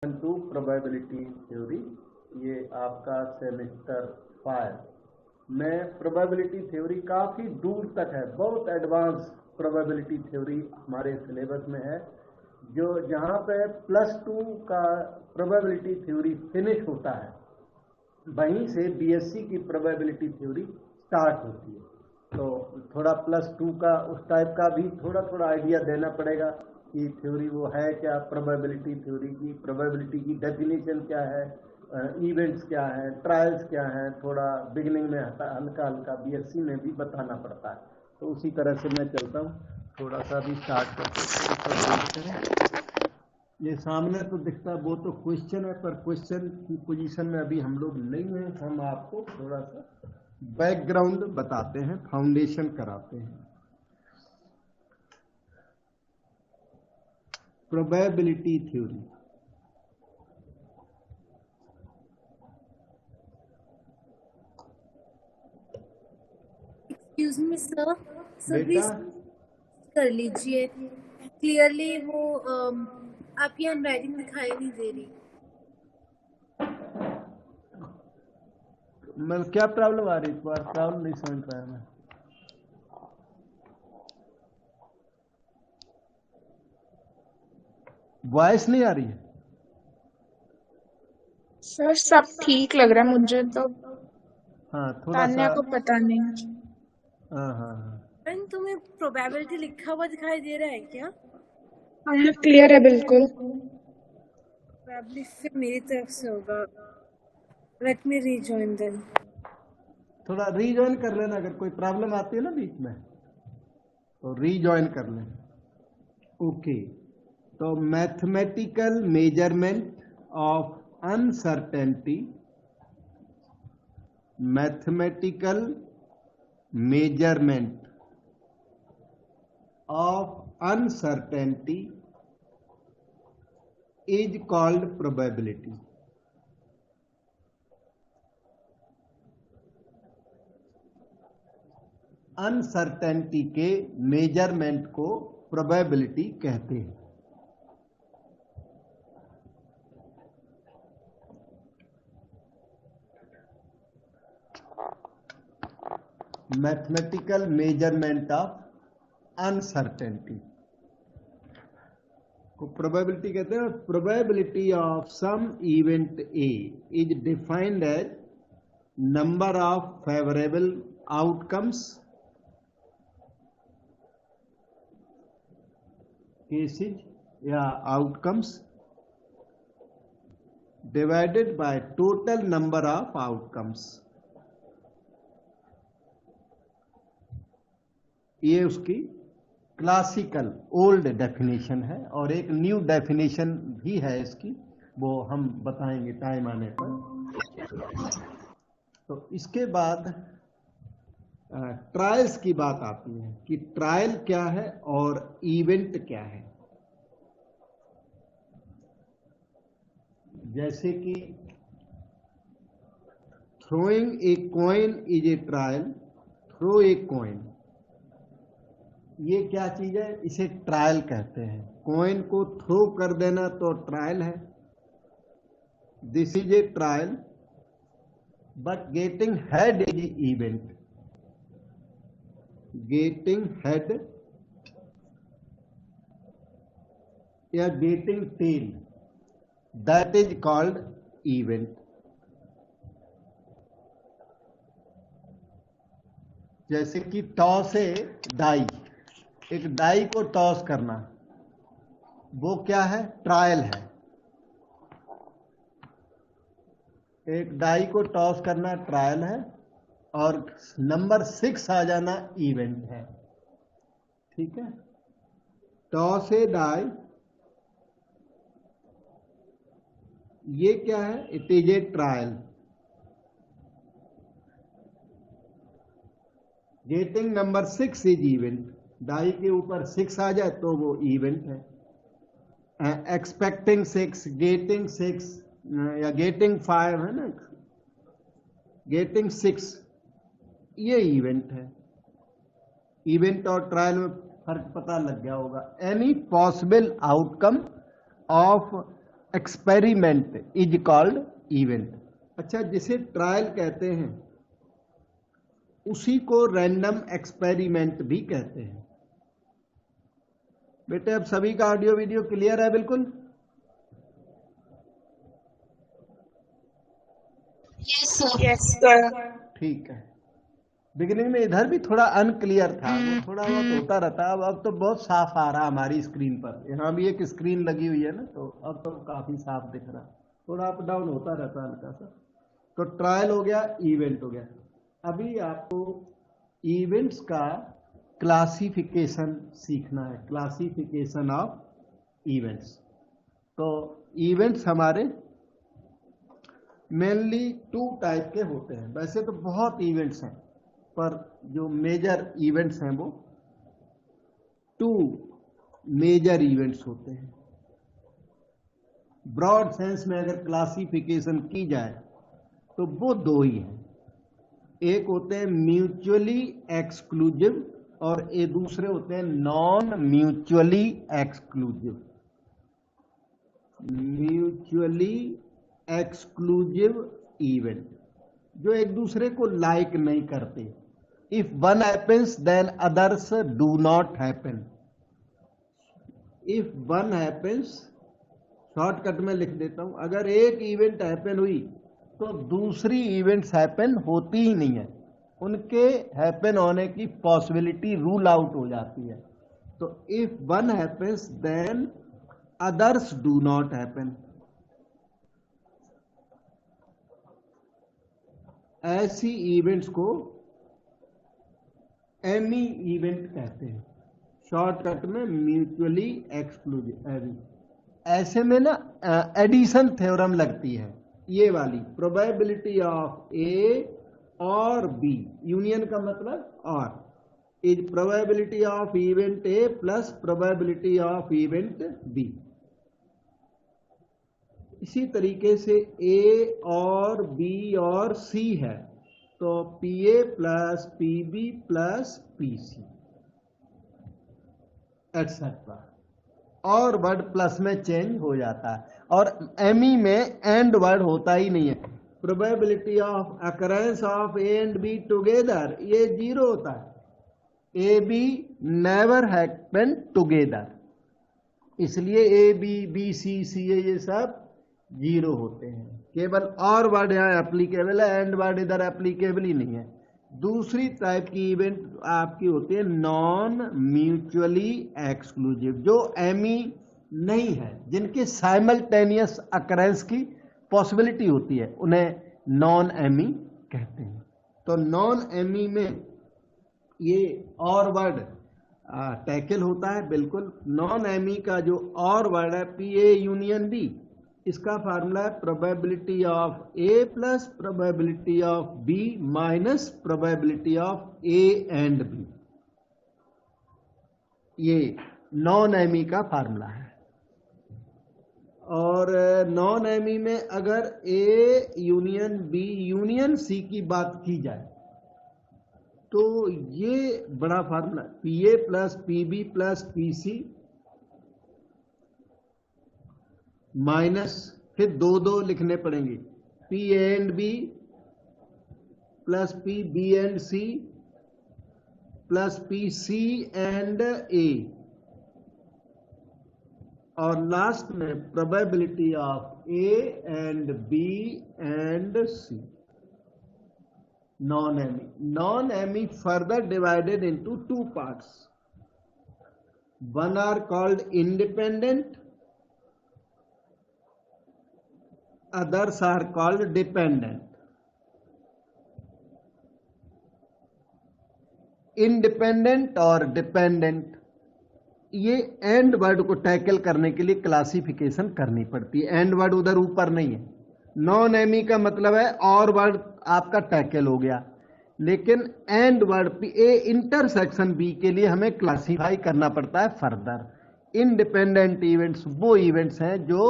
To probability theory. ये आपका semester 5 में प्रोबेबिलिटी थ्योरी काफ़ी दूर तक है, बहुत एडवांस प्रोबेबिलिटी थ्योरी हमारे सिलेबस में है, जो जहाँ पे +2 का प्रोबेबिलिटी थ्योरी फिनिश होता है, वहीं से बीएससी की प्रोबेबिलिटी थ्योरी स्टार्ट होती है। तो थोड़ा +2 का उस टाइप का भी थोड़ा थोड़ा आइडिया देना पड़ेगा कि थ्योरी वो है क्या, प्रोबेबिलिटी थ्योरी की, प्रोबेबिलिटी की डेफिनेशन क्या है, इवेंट्स क्या है, ट्रायल्स क्या है, थोड़ा बिगिनिंग में हल्का हल्का बीएससी में भी बताना पड़ता है। तो उसी तरह से मैं चलता हूँ, थोड़ा सा भी स्टार्ट करते हैं। ये सामने तो दिखता है, वो तो क्वेश्चन है, पर क्वेश्चन की पोजीशन में अभी हम लोग नहीं हैं। हम आपको थोड़ा सा बैकग्राउंड बताते हैं, फाउंडेशन कराते हैं। Probability theory excuse me sir, बेटा कर लीजिए। क्लियरली वो आपकी हैंडराइटिंग दिखाई नहीं दे रही। मैं क्या प्रॉब्लम आ रही है, प्रॉब्लम नहीं समझ पाया मैं। वॉइस नहीं आ रही है सर सब ठीक लग रहा है मुझे तो। हाँ, थोड़ा सा। तान्या को पता नहीं। हाँ हाँ हाँ, तुम्हें प्रोबेबिलिटी लिखा हुआ दिखाई दे रहा है क्या? हाँ क्लियर है बिल्कुल। प्रोबेबली से मेरी तरफ से होगा। Let me rejoin then. थोड़ा रीजॉइन कर लेना, अगर कोई प्रॉब्लम आती है ना बीच में तो रीजॉइन कर लें। ओके, तो mathematical measurement of uncertainty, mathematical measurement of uncertainty is called probability. Uncertainty के मेजरमेंट को प्रोबेबिलिटी कहते हैं। मैथमेटिकल मेजरमेंट ऑफ अनसर्टेनिटी को प्रोबेबिलिटी कहते हैं। Probability of some event A is defined as number of favourable outcomes, cases या outcomes, divided by total number of outcomes. ये उसकी क्लासिकल ओल्ड डेफिनेशन है, और एक न्यू डेफिनेशन भी है इसकी, वो हम बताएंगे टाइम आने पर। तो इसके बाद ट्रायल्स की बात आती है कि ट्रायल क्या है और इवेंट क्या है। जैसे कि throwing a coin is a trial, throw a coin, ये क्या चीज है, इसे ट्रायल कहते हैं। कॉइन को थ्रो कर देना तो ट्रायल है, this is a trial. But getting head is event, getting head या getting tail, that is called event. जैसे कि टॉस ए डाई, एक डाई को टॉस करना, वो क्या है, ट्रायल है। एक डाई को टॉस करना ट्रायल है, और नंबर 6 आ जाना इवेंट है। ठीक है, टॉस ए डाई, ये क्या है, it is a trial. Getting number 6 is event, die के ऊपर 6 आ जाए तो वो इवेंट है। एक्सपेक्टिंग 6, गेटिंग 6 या गेटिंग 5 है ना, गेटिंग 6, ये इवेंट है। इवेंट और ट्रायल में फर्क पता लग गया होगा। Any possible outcome of experiment is called event. अच्छा, जिसे ट्रायल कहते हैं उसी को रैंडम एक्सपेरिमेंट भी कहते हैं। बेटे अब सभी का ऑडियो वीडियो क्लियर है बिल्कुल? Yes sir. ठीक है। बिगिनिंग में इधर भी थोड़ा अनक्लियर था, वो थोड़ा बहुत होता रहता है। अब तो बहुत साफ आ रहा हमारी स्क्रीन पर। यहाँ भी एक स्क्रीन लगी हुई है ना, तो अब तो काफी साफ दिख रहा। थोड़ा अप डाउन होता रहता है हल्का सा। तो ट्रायल हो गया, इवेंट हो गया। अभी आपको इवेंट्स का क्लासिफिकेशन सीखना है, क्लासिफिकेशन ऑफ इवेंट्स। तो इवेंट्स हमारे मेनली 2 टाइप के होते हैं। वैसे तो बहुत इवेंट्स हैं, पर जो मेजर इवेंट्स हैं वो 2 मेजर इवेंट्स होते हैं। ब्रॉड सेंस में अगर क्लासिफिकेशन की जाए तो वो 2 ही हैं। एक होते हैं म्यूचुअली एक्सक्लूसिव और ये दूसरे होते हैं non mutually exclusive. Mutually exclusive event जो एक दूसरे को लाइक नहीं करते। If one happens than others do not happen. If one happens, shortcut में लिख देता हूं, अगर एक इवेंट हैपन हुई तो दूसरी इवेंट्स हैपन होती ही नहीं है। उनके हैपन होने की पॉसिबिलिटी रूल आउट हो जाती है। तो if one happens than others do not happen. ऐसी इवेंट्स को एमी इवेंट कहते हैं, शॉर्टकट में म्यूचुअली एक्सक्लूसिव। ऐसे में ना एडिशन थ्योरम लगती है, ये वाली, प्रोबेबिलिटी ऑफ ए और बी, यूनियन का मतलब और, is probability of event a plus probability of event b. इसी तरीके से ए और बी और सी है तो p a plus p b plus p c etcetera, और वर्ड प्लस में चेंज हो जाता है। और एमई में एंड वर्ड होता ही नहीं है। Probability of occurrence of A and be together, ये 0 होता है। A be never happen together, इसलिए ए बी बी सी सी ए ये सब 0 होते हैं। केवल और वर्ड यहाँ एप्लीकेबल है, एंड वर्ड इधर एप्लीकेबल ही नहीं है। दूसरी टाइप की इवेंट आपकी होती है नॉन म्यूचुअली एक्सक्लूसिव, जो एमी नहीं है, जिनके साइमल्टेनियस अकरेंस की पॉसिबिलिटी होती है, उन्हें नॉन एमी कहते हैं। तो नॉन एमी में ये और वर्ड टैकल होता है। बिल्कुल नॉन एमी का जो और वर्ड है पी ए यूनियन बी, इसका फार्मूला है probability of a plus probability of b minus probability of A and b. ये नॉन एमी का फार्मूला है। और नॉन एमी में अगर a union b union c की बात की जाए तो ये बड़ा formula p a plus p b plus p c minus, फिर 2 लिखने पड़ेंगे, p and b plus p b and c plus p c and a, और लास्ट में probability of A and B and c. Non M E further divided into 2 parts. One are called independent, others are called dependent. Independent और dependent, ये and word को tackle करने के लिए classification करनी पड़ती है। एंड वर्ड उधर ऊपर नहीं है। नॉन एमी का मतलब है और वर्ड आपका टैकल हो गया, लेकिन and word a intersection b के लिए हमें क्लासिफाई करना पड़ता है फर्दर। इंडिपेंडेंट इवेंट्स वो इवेंट्स हैं जो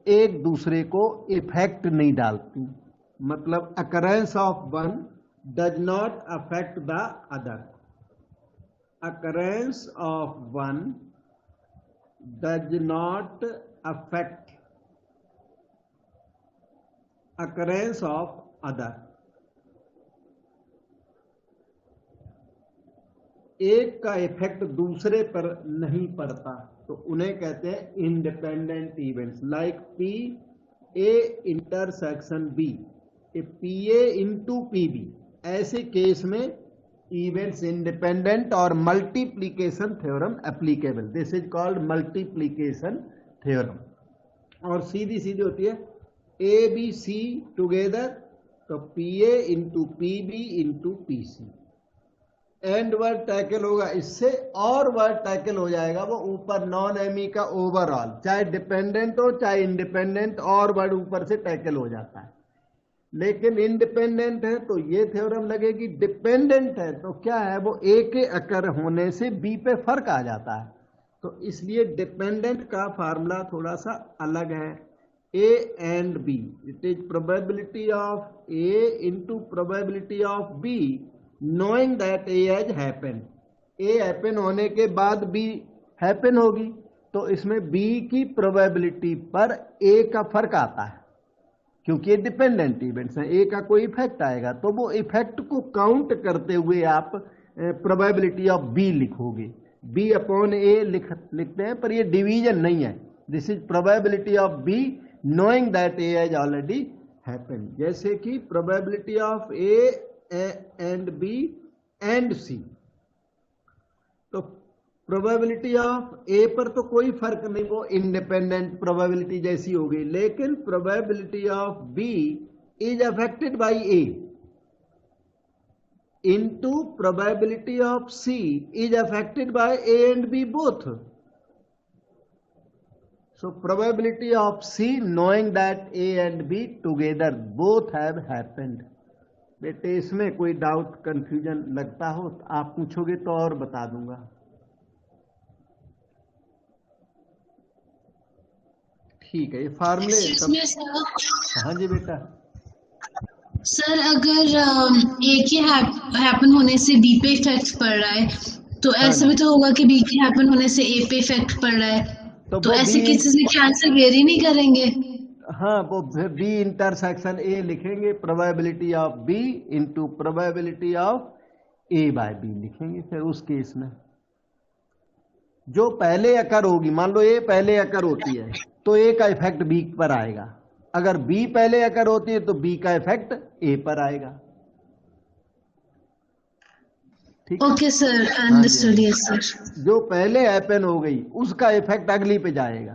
एक दूसरे को इफेक्ट नहीं डालती, मतलब occurrence of one does not affect the other. Occurrence of one does not affect occurrence of other, एक का इफेक्ट दूसरे पर नहीं पड़ता तो उन्हें कहते हैं independent events, like p a intersection b, p a into p b, ऐसे केस में इवेंट्स इंडिपेंडेंट और multiplication theorem applicable, this is called multiplication theorem. और सीधी सीधी होती है ए बी सी टुगेदर, तो p a into p b into p c, and word tackle होगा इससे और वर्ड टैकल हो जाएगा वो ऊपर नॉन एमी का ओवरऑल, चाहे डिपेंडेंट हो चाहे इंडिपेंडेंट, और वर्ड ऊपर से टैकल हो जाता है। लेकिन इंडिपेंडेंट है तो ये थ्योरम लगेगी, डिपेंडेंट है तो क्या है वो ए के अकर होने से बी पे फर्क आ जाता है, तो इसलिए डिपेंडेंट का फार्मूला थोड़ा सा अलग है, a and b, it is probability of A into probability of B knowing that A has happened, a happen होने के बाद बी हैपन होगी, तो इसमें बी की प्रोबेबिलिटी पर ए का फर्क आता है, क्योंकि ये डिपेंडेंट इवेंट्स हैं, ए का कोई इफेक्ट आएगा तो वो इफेक्ट को काउंट करते हुए आप प्रोबेबिलिटी ऑफ बी लिखोगे, बी अपॉन ए लिखते हैं, पर ये डिवीजन नहीं है, this is probability of B knowing that A has already happened, जैसे कि probability of A and B and C, तो प्रोबेबिलिटी ऑफ ए पर तो कोई फर्क नहीं, वो इंडिपेंडेंट प्रोबेबिलिटी जैसी होगी, लेकिन probability of b is affected by a into probability of C is affected by A and B both. So probability of C knowing that A and B together both have happened. बेटे इसमें कोई doubt confusion लगता हो तो आप पूछोगे तो और बता दूंगा। ठीक है, ये फार्मूले सब। हाँ जी बेटा। सर अगर ए के हैपन होने से बी पे इफेक्ट पड़ रहा है तो ऐसा भी तो होगा कि बी के हैपन होने से ए पे इफेक्ट पड़ रहा है, तो ऐसे केसेस में क्या आंसर वेरी नहीं करेंगे? हाँ, वो बी इंटरसेक्शन ए लिखेंगे, probability of B into probability of a by b लिखेंगे। फिर उस केस में जो पहले अकर होगी, मान लो ए पहले अकर होती है तो ए का इफेक्ट बी पर आएगा, अगर बी पहले अकर होती है तो बी का इफेक्ट ए पर आएगा। ठीक, okay sir, understood. Yes sir. जो पहले हैपन हो गई उसका इफेक्ट अगली पे जाएगा,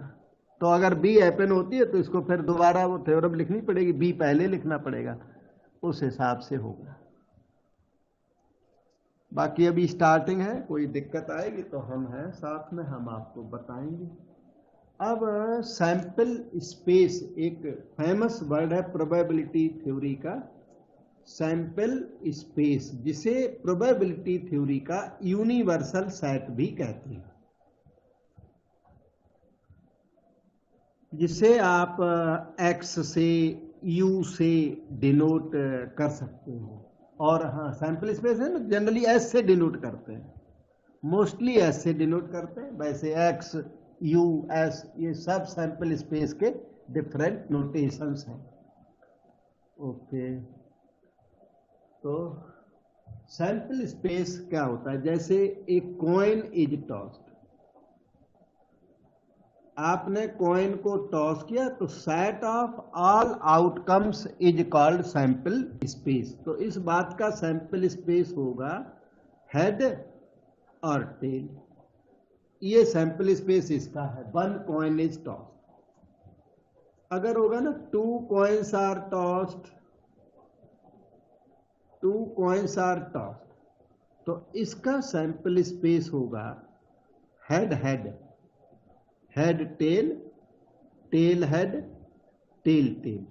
तो अगर बी हैपन होती है तो इसको फिर दोबारा वो थ्योरम लिखनी पड़ेगी, बी पहले लिखना पड़ेगा, उस हिसाब से होगा। बाकी अभी स्टार्टिंग है, कोई दिक्कत आएगी तो हम हैं साथ में, हम आपको बताएंगे। अब सैंपल स्पेस एक फेमस वर्ड है प्रोबेबिलिटी थ्योरी का, सैंपल स्पेस, जिसे प्रोबेबिलिटी थ्योरी का यूनिवर्सल सेट भी कहते हैं, जिसे आप एक्स से यू से डिनोट कर सकते हो। और हाँ, सैंपल स्पेस है ना, जनरली एस से डिनोट करते हैं, मोस्टली एस से डिनोट करते हैं, वैसे एक्स यू एस ये सब सैंपल स्पेस के डिफरेंट नोटेशंस हैं। ओके, तो सैंपल स्पेस क्या होता है? जैसे एक कॉइन इज टॉस्ड, आपने कॉइन को टॉस किया तो set of all outcomes is called sample space. तो इस बात का सैंपल स्पेस होगा हेड और टेल, ये सैंपल स्पेस इसका है। वन कॉइन इज टॉस्ड, अगर होगा ना two coins are tossed, two coins are tossed, तो इसका सैंपल स्पेस होगा head head, head tail, tail head, tail tail.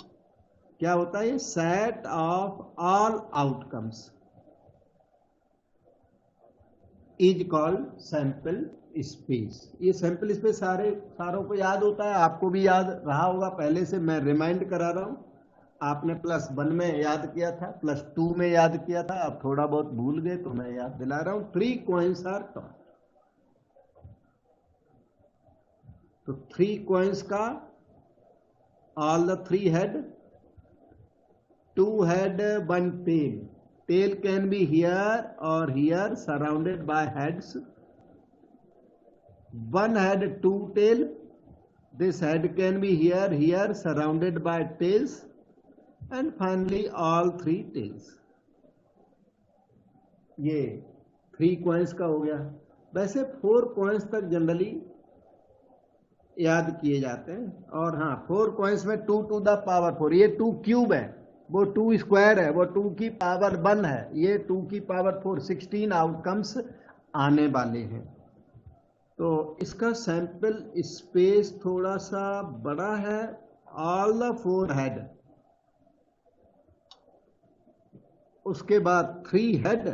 क्या होता है? ये set of all outcomes is called sample space. ये सैंपल स्पेस सारों को याद होता है, आपको भी याद रहा होगा पहले से, मैं रिमाइंड करा रहा हूं। आपने +1 में याद किया था, +2 में याद किया था, अब थोड़ा बहुत भूल गए तो मैं याद दिला रहा हूं। 3 कॉइन्स आर टॉस्ड, तो 3 कॉइन्स का all the 3 head two head, one tail. Tail can be here or here, surrounded by heads. One head, two tail. This head can be here, here, surrounded by tails. And finally all three tails. ये 3 coins का हो गया। वैसे 4 coins तक generally याद किए जाते हैं। और हाँ, 4 कॉइन्स में 2 टू द पावर 4, ये 2 क्यूब है, वो 2 स्क्वायर है, वो 2 की पावर 1 है, ये 2 की पावर 4, 16 आउटकम्स आने वाले हैं। तो इसका सैंपल स्पेस थोड़ा सा बड़ा है। ऑल द 4 हेड, उसके बाद 3 head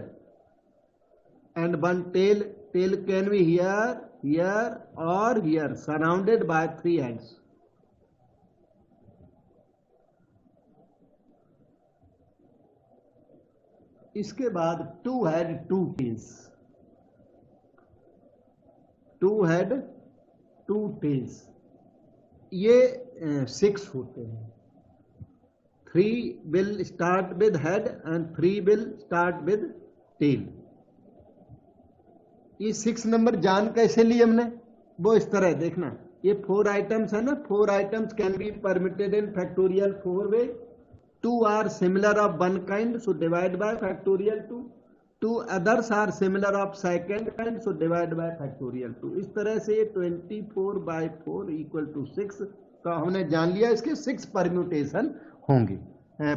and 1 tail. Tail can be here, here or here, surrounded by 3 heads. इसके बाद 2 head, 2 tails. 2 head, 2 tails. ये 6 होते हैं। 3 will start with head and 3 will start with tail. ये 6 नंबर जान कैसे लिए हमने, वो इस तरह देखना। ये 4 आइटम्स है ना, 4 items can be permitted in factorial 4 way. 2 are similar of 1 kind, so divide by factorial 2। 2 others are similar of second kind, so divide by factorial 2। इस तरह से 24/4 इक्वल टू 6 का हमने जान लिया। इसके 6 परम्यूटेशन होंगे।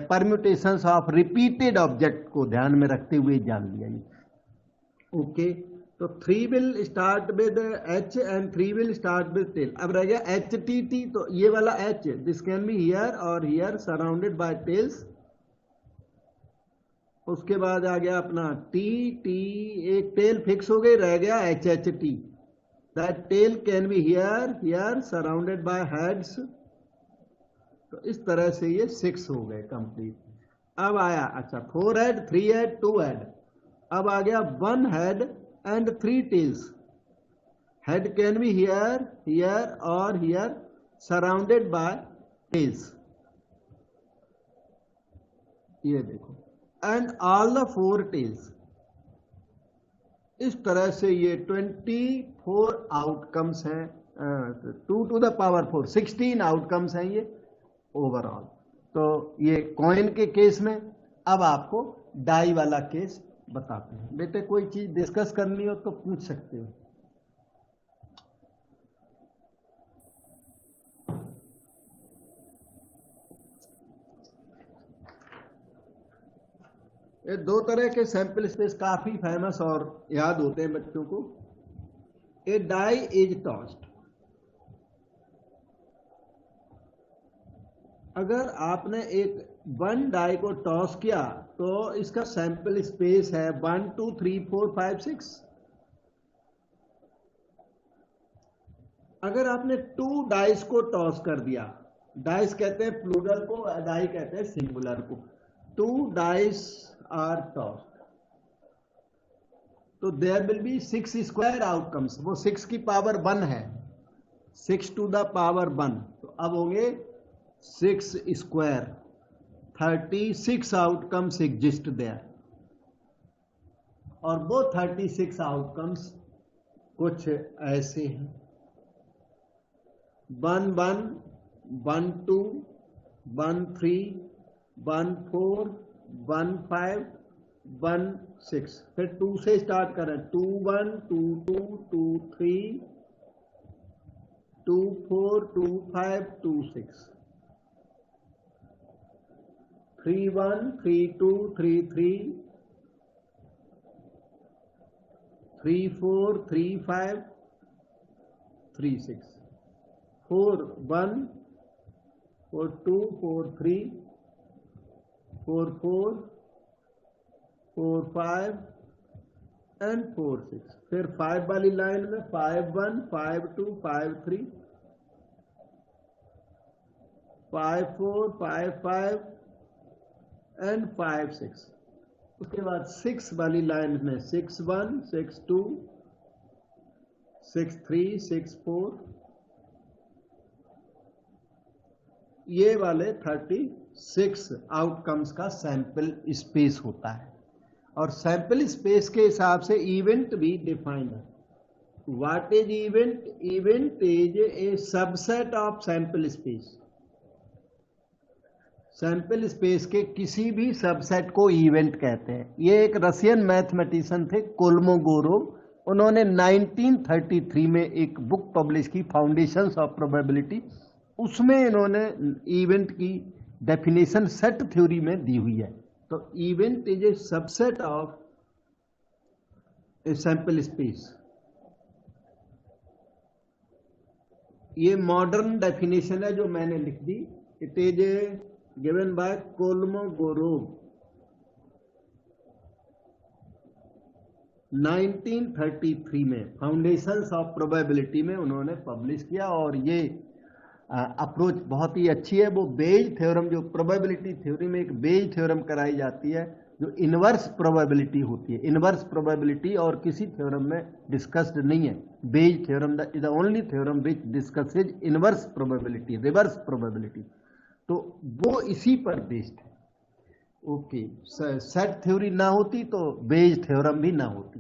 परम्यूटेशंस ऑफ रिपीटेड ऑब्जेक्ट को ध्यान में रखते हुए जान लिया ये। ओके, तो 3 will start with h and 3 will start with tail. अब रह गया एच टी टी, तो ये वाला h, this can be here और हियर, सराउंडेड बाय टेल्स। उसके बाद आ गया अपना टी टी, एक टेल फिक्स हो गई, रह गया h h t. That tail can be here here, surrounded by heads. तो इस तरह से ये 6 हो गए कंप्लीट। अब आया अच्छा 4 हेड, 3 हेड, 2 हेड। अब आ गया 1 head and 3 tails. Head can be here, here or here, surrounded by tails. ये देखो, and all the 4 tails. इस तरह से ये 24 आउटकम्स हैं। 2 to the power 4, 16 आउटकम्स हैं ये ओवरऑल। तो ये कॉइन के केस में। अब आपको डाई वाला केस बताते हैं। बेटे कोई चीज डिस्कस करनी हो तो पूछ सकते हो। ये 2 तरह के सैंपल स्पेस काफी फेमस और याद होते हैं बच्चों को। ए डाई इज टॉस्ड। अगर आपने एक 1 डाई को टॉस किया तो इसका सैंपल स्पेस है 1 2 3 4 5 6। अगर आपने 2 डाइस को टॉस कर दिया, डाइस कहते हैं प्लूरल को, डाई कहते हैं सिंगुलर को। 2 डाइस आर टॉस्ड, तो there will be 6 square outcomes. वो 6 की पावर 1 है, 6 टू द पावर 1, तो अब होंगे 6 स्क्वायर। 36 outcomes exist there. और वो 36 आउटकम्स कुछ ऐसे हैं: 1 1 1 2 1 3 1 4 1 5 1 6। फिर 2 से स्टार्ट करें, 2 1 2 2 2 3 2 4 2 5 2 6, 3 1 3 2 3 3 3 4 3 5 3 6, 4 1 4 2 4 3 4 4 4 5 एंड 4 6। फिर 5 वाली लाइन में 5 1 5 2 5 3 5 4 5 5 एंड 5 6। उसके बाद 6 वाली लाइन में 6 1 6 2 6 3 6 4 ये वाले 36 आउटकम्स का सैंपल स्पेस होता है, और सैंपल स्पेस के हिसाब से इवेंट भी डिफाइंड है। What is event? Event is a subset of sample space. Sample space के किसी भी सबसेट को इवेंट कहते हैं। ये एक रशियन मैथमेटिशियन थे कोलमोगोरोव, उन्होंने 1933 में एक बुक पब्लिश की, फाउंडेशंस ऑफ प्रोबेबिलिटी। उसमें इन्होंने इवेंट की डेफिनेशन सेट थ्योरी में दी हुई है। तो event is a subset of a sample space. ये मॉडर्न डेफिनेशन है जो मैंने लिख दी। इट इज गिवन बाय कोलमोगोरोव 1933 में फाउंडेशंस ऑफ प्रोबेबिलिटी में उन्होंने पब्लिश किया। और ये अप्रोच बहुत ही अच्छी है। वो बेज थ्योरम, जो प्रोबेबिलिटी थ्योरी में एक बेज थ्योरम कराई जाती है जो इनवर्स प्रोबेबिलिटी होती है। इनवर्स प्रोबेबिलिटी और किसी थ्योरम में डिस्कस्ड नहीं है। Bayes theorem is the only theorem which discusses inverse probability, reverse probability. तो वो इसी पर बेस्ड है। ओके, सेट थ्योरी ना होती तो बेज थ्योरम भी ना होती।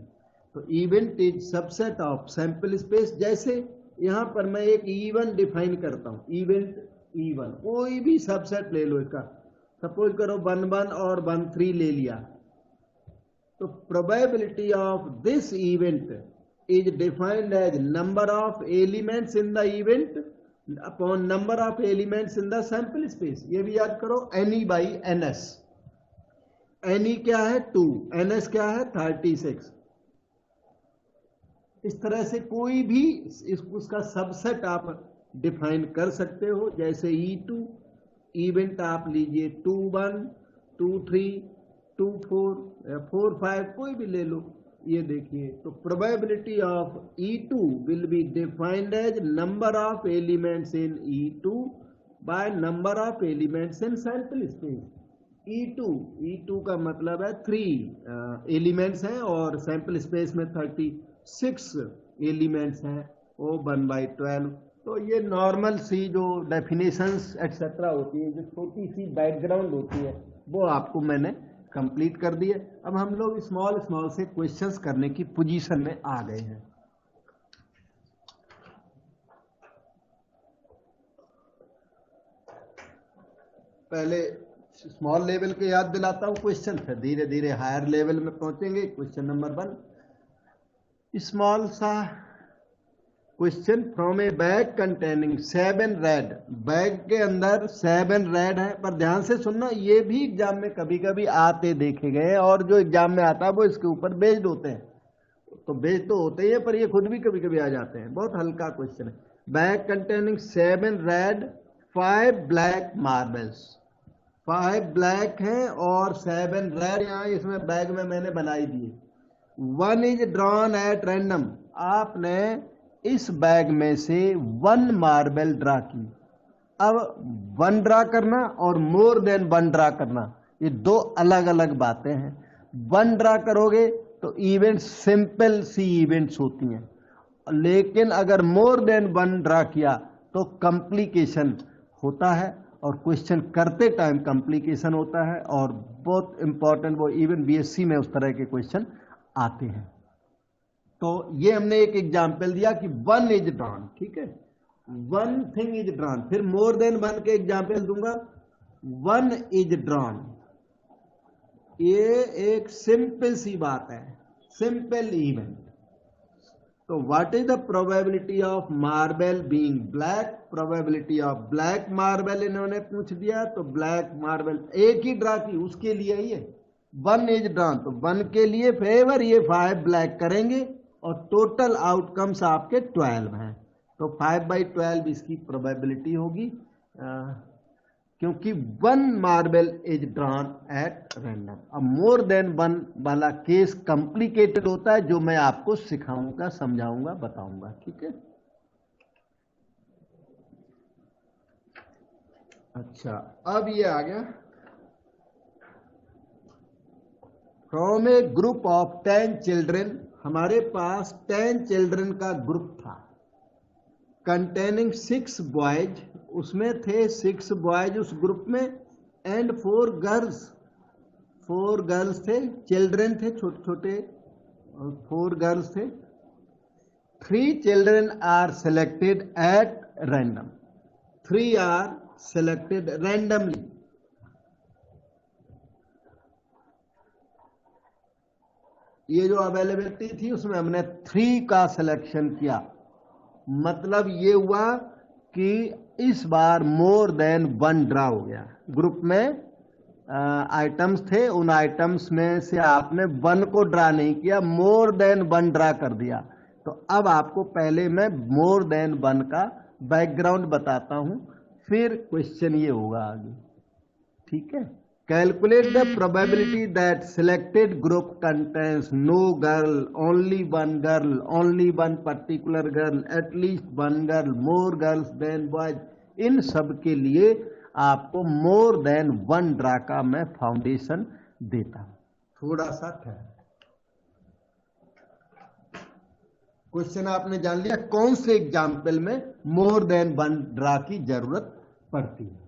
तो event is subset of sample space. जैसे यहां पर मैं एक इवन डिफाइन करता हूं, इवेंट इवन, कोई भी सबसेट ले लो इसका, सपोज करो 1 और 1 ले लिया, तो probability of this event is defined as number of elements in the event upon number of elements in the sample space. ये भी याद करो, एनी बाई एनएस। एनी क्या है 2, एनएस क्या है 36। इस तरह से कोई भी उसका सबसेट आप डिफाइन कर सकते हो। जैसे E2 इवेंट आप लीजिए 2 1 2 3 2 4 4 5, कोई भी ले लो। ये देखिए, तो probability of E2 will be defined as number of elements in E2 by number of elements in sample space. E2 का मतलब है 3 एलिमेंट्स हैं और सैंपल स्पेस में 36 एलिमेंट्स हैं, वो 1/12। तो ये नॉर्मल सी जो डेफिनेशंस एक्सेट्रा होती है, जो छोटी सी बैकग्राउंड होती है, वो आपको मैंने कंप्लीट कर दी है। अब हम लोग स्मॉल स्मॉल से क्वेश्चंस करने की पोजीशन में आ गए हैं। पहले स्मॉल लेवल के याद दिलाता हूं क्वेश्चन, फिर धीरे धीरे हायर लेवल में पहुंचेंगे। क्वेश्चन नंबर 1, स्मॉल सा question, from A bag containing 7 red. Bag के अंदर 7 रेड है, पर ध्यान से सुनना, ये भी एग्जाम में कभी कभी आते देखे गए, और जो एग्जाम में आता है वो इसके ऊपर बेस्ड होते हैं। तो बेस्ड तो होते ही है, पर ये खुद भी कभी कभी आ जाते हैं। बहुत हल्का क्वेश्चन है। Bag containing 7 red 5 black marbles. 5 black हैं और 7 रेड यहाँ इसमें बैग में मैंने बनाई दी। 1 इज ड्रॉन एट रैंडम। आपने इस बैग में से 1 मार्बल ड्रा की। अब 1 ड्रा करना और मोर देन 1 ड्रा करना, ये 2 अलग अलग बातें हैं। 1 ड्रा करोगे तो इवेंट्स सिंपल सी इवेंट्स होती हैं, लेकिन अगर मोर देन 1 ड्रा किया तो कॉम्प्लिकेशन होता है, और क्वेश्चन करते टाइम कॉम्प्लिकेशन होता है, और बहुत इंपॉर्टेंट, वो इवन बीएससी में उस तरह के क्वेश्चन आते हैं। तो ये हमने एक एग्जाम्पल दिया कि 1 इज ड्रॉन, ठीक है, 1 थिंग इज ड्रॉन। फिर मोर देन 1 के एग्जाम्पल दूंगा। 1 इज ड्रॉन, ये एक सिंपल सी बात है, सिंपल इवेंट। तो what is the probability of marble being black? Probability of black marble इन्होंने पूछ दिया, तो ब्लैक मार्बल एक ही ड्रा की, उसके लिए ही है 1 इज ड्रॉन, तो 1 के लिए फेवर ये 5 ब्लैक करेंगे, और टोटल आउटकम्स आपके 12 हैं। तो 5/12 इसकी प्रोबेबिलिटी होगी, क्योंकि 1 marble is drawn at random. अब मोर देन 1 वाला केस कॉम्प्लिकेटेड होता है, जो मैं आपको सिखाऊंगा, समझाऊंगा, बताऊंगा, ठीक है। अच्छा, अब ये आ गया, from a group of 10 children. हमारे पास 10 चिल्ड्रेन का ग्रुप था, कंटेनिंग 6 बॉयज उसमें थे 6 बॉयज उस ग्रुप में एंड 4 गर्ल्स। 4 गर्ल्स थे, चिल्ड्रन थे छोटे छोटे, और 4 गर्ल्स थे। 3 children are selected at random. 3 are selected randomly. ये जो अवेलेबिलिटी थी उसमें हमने 3 का सिलेक्शन किया। मतलब ये हुआ कि इस बार मोर देन 1 ड्रा हो गया। ग्रुप में आइटम्स थे, उन आइटम्स में से आपने 1 को ड्रा नहीं किया, मोर देन 1 ड्रा कर दिया। तो अब आपको पहले मैं मोर देन 1 का बैकग्राउंड बताता हूं, फिर क्वेश्चन ये होगा आगे। ठीक है। Calculate the probability that selected group contains no girl, only 1 girl, only 1 particular girl, at least 1 girl, more girls than boys. इन सब के लिए आपको मोर देन 1 ड्रा का मैं फाउंडेशन देता हूं। थोड़ा सा ठहर। क्वेश्चन आपने जान लिया कौन से एग्जाम्पल में मोर देन 1 ड्रा की जरूरत पड़ती है।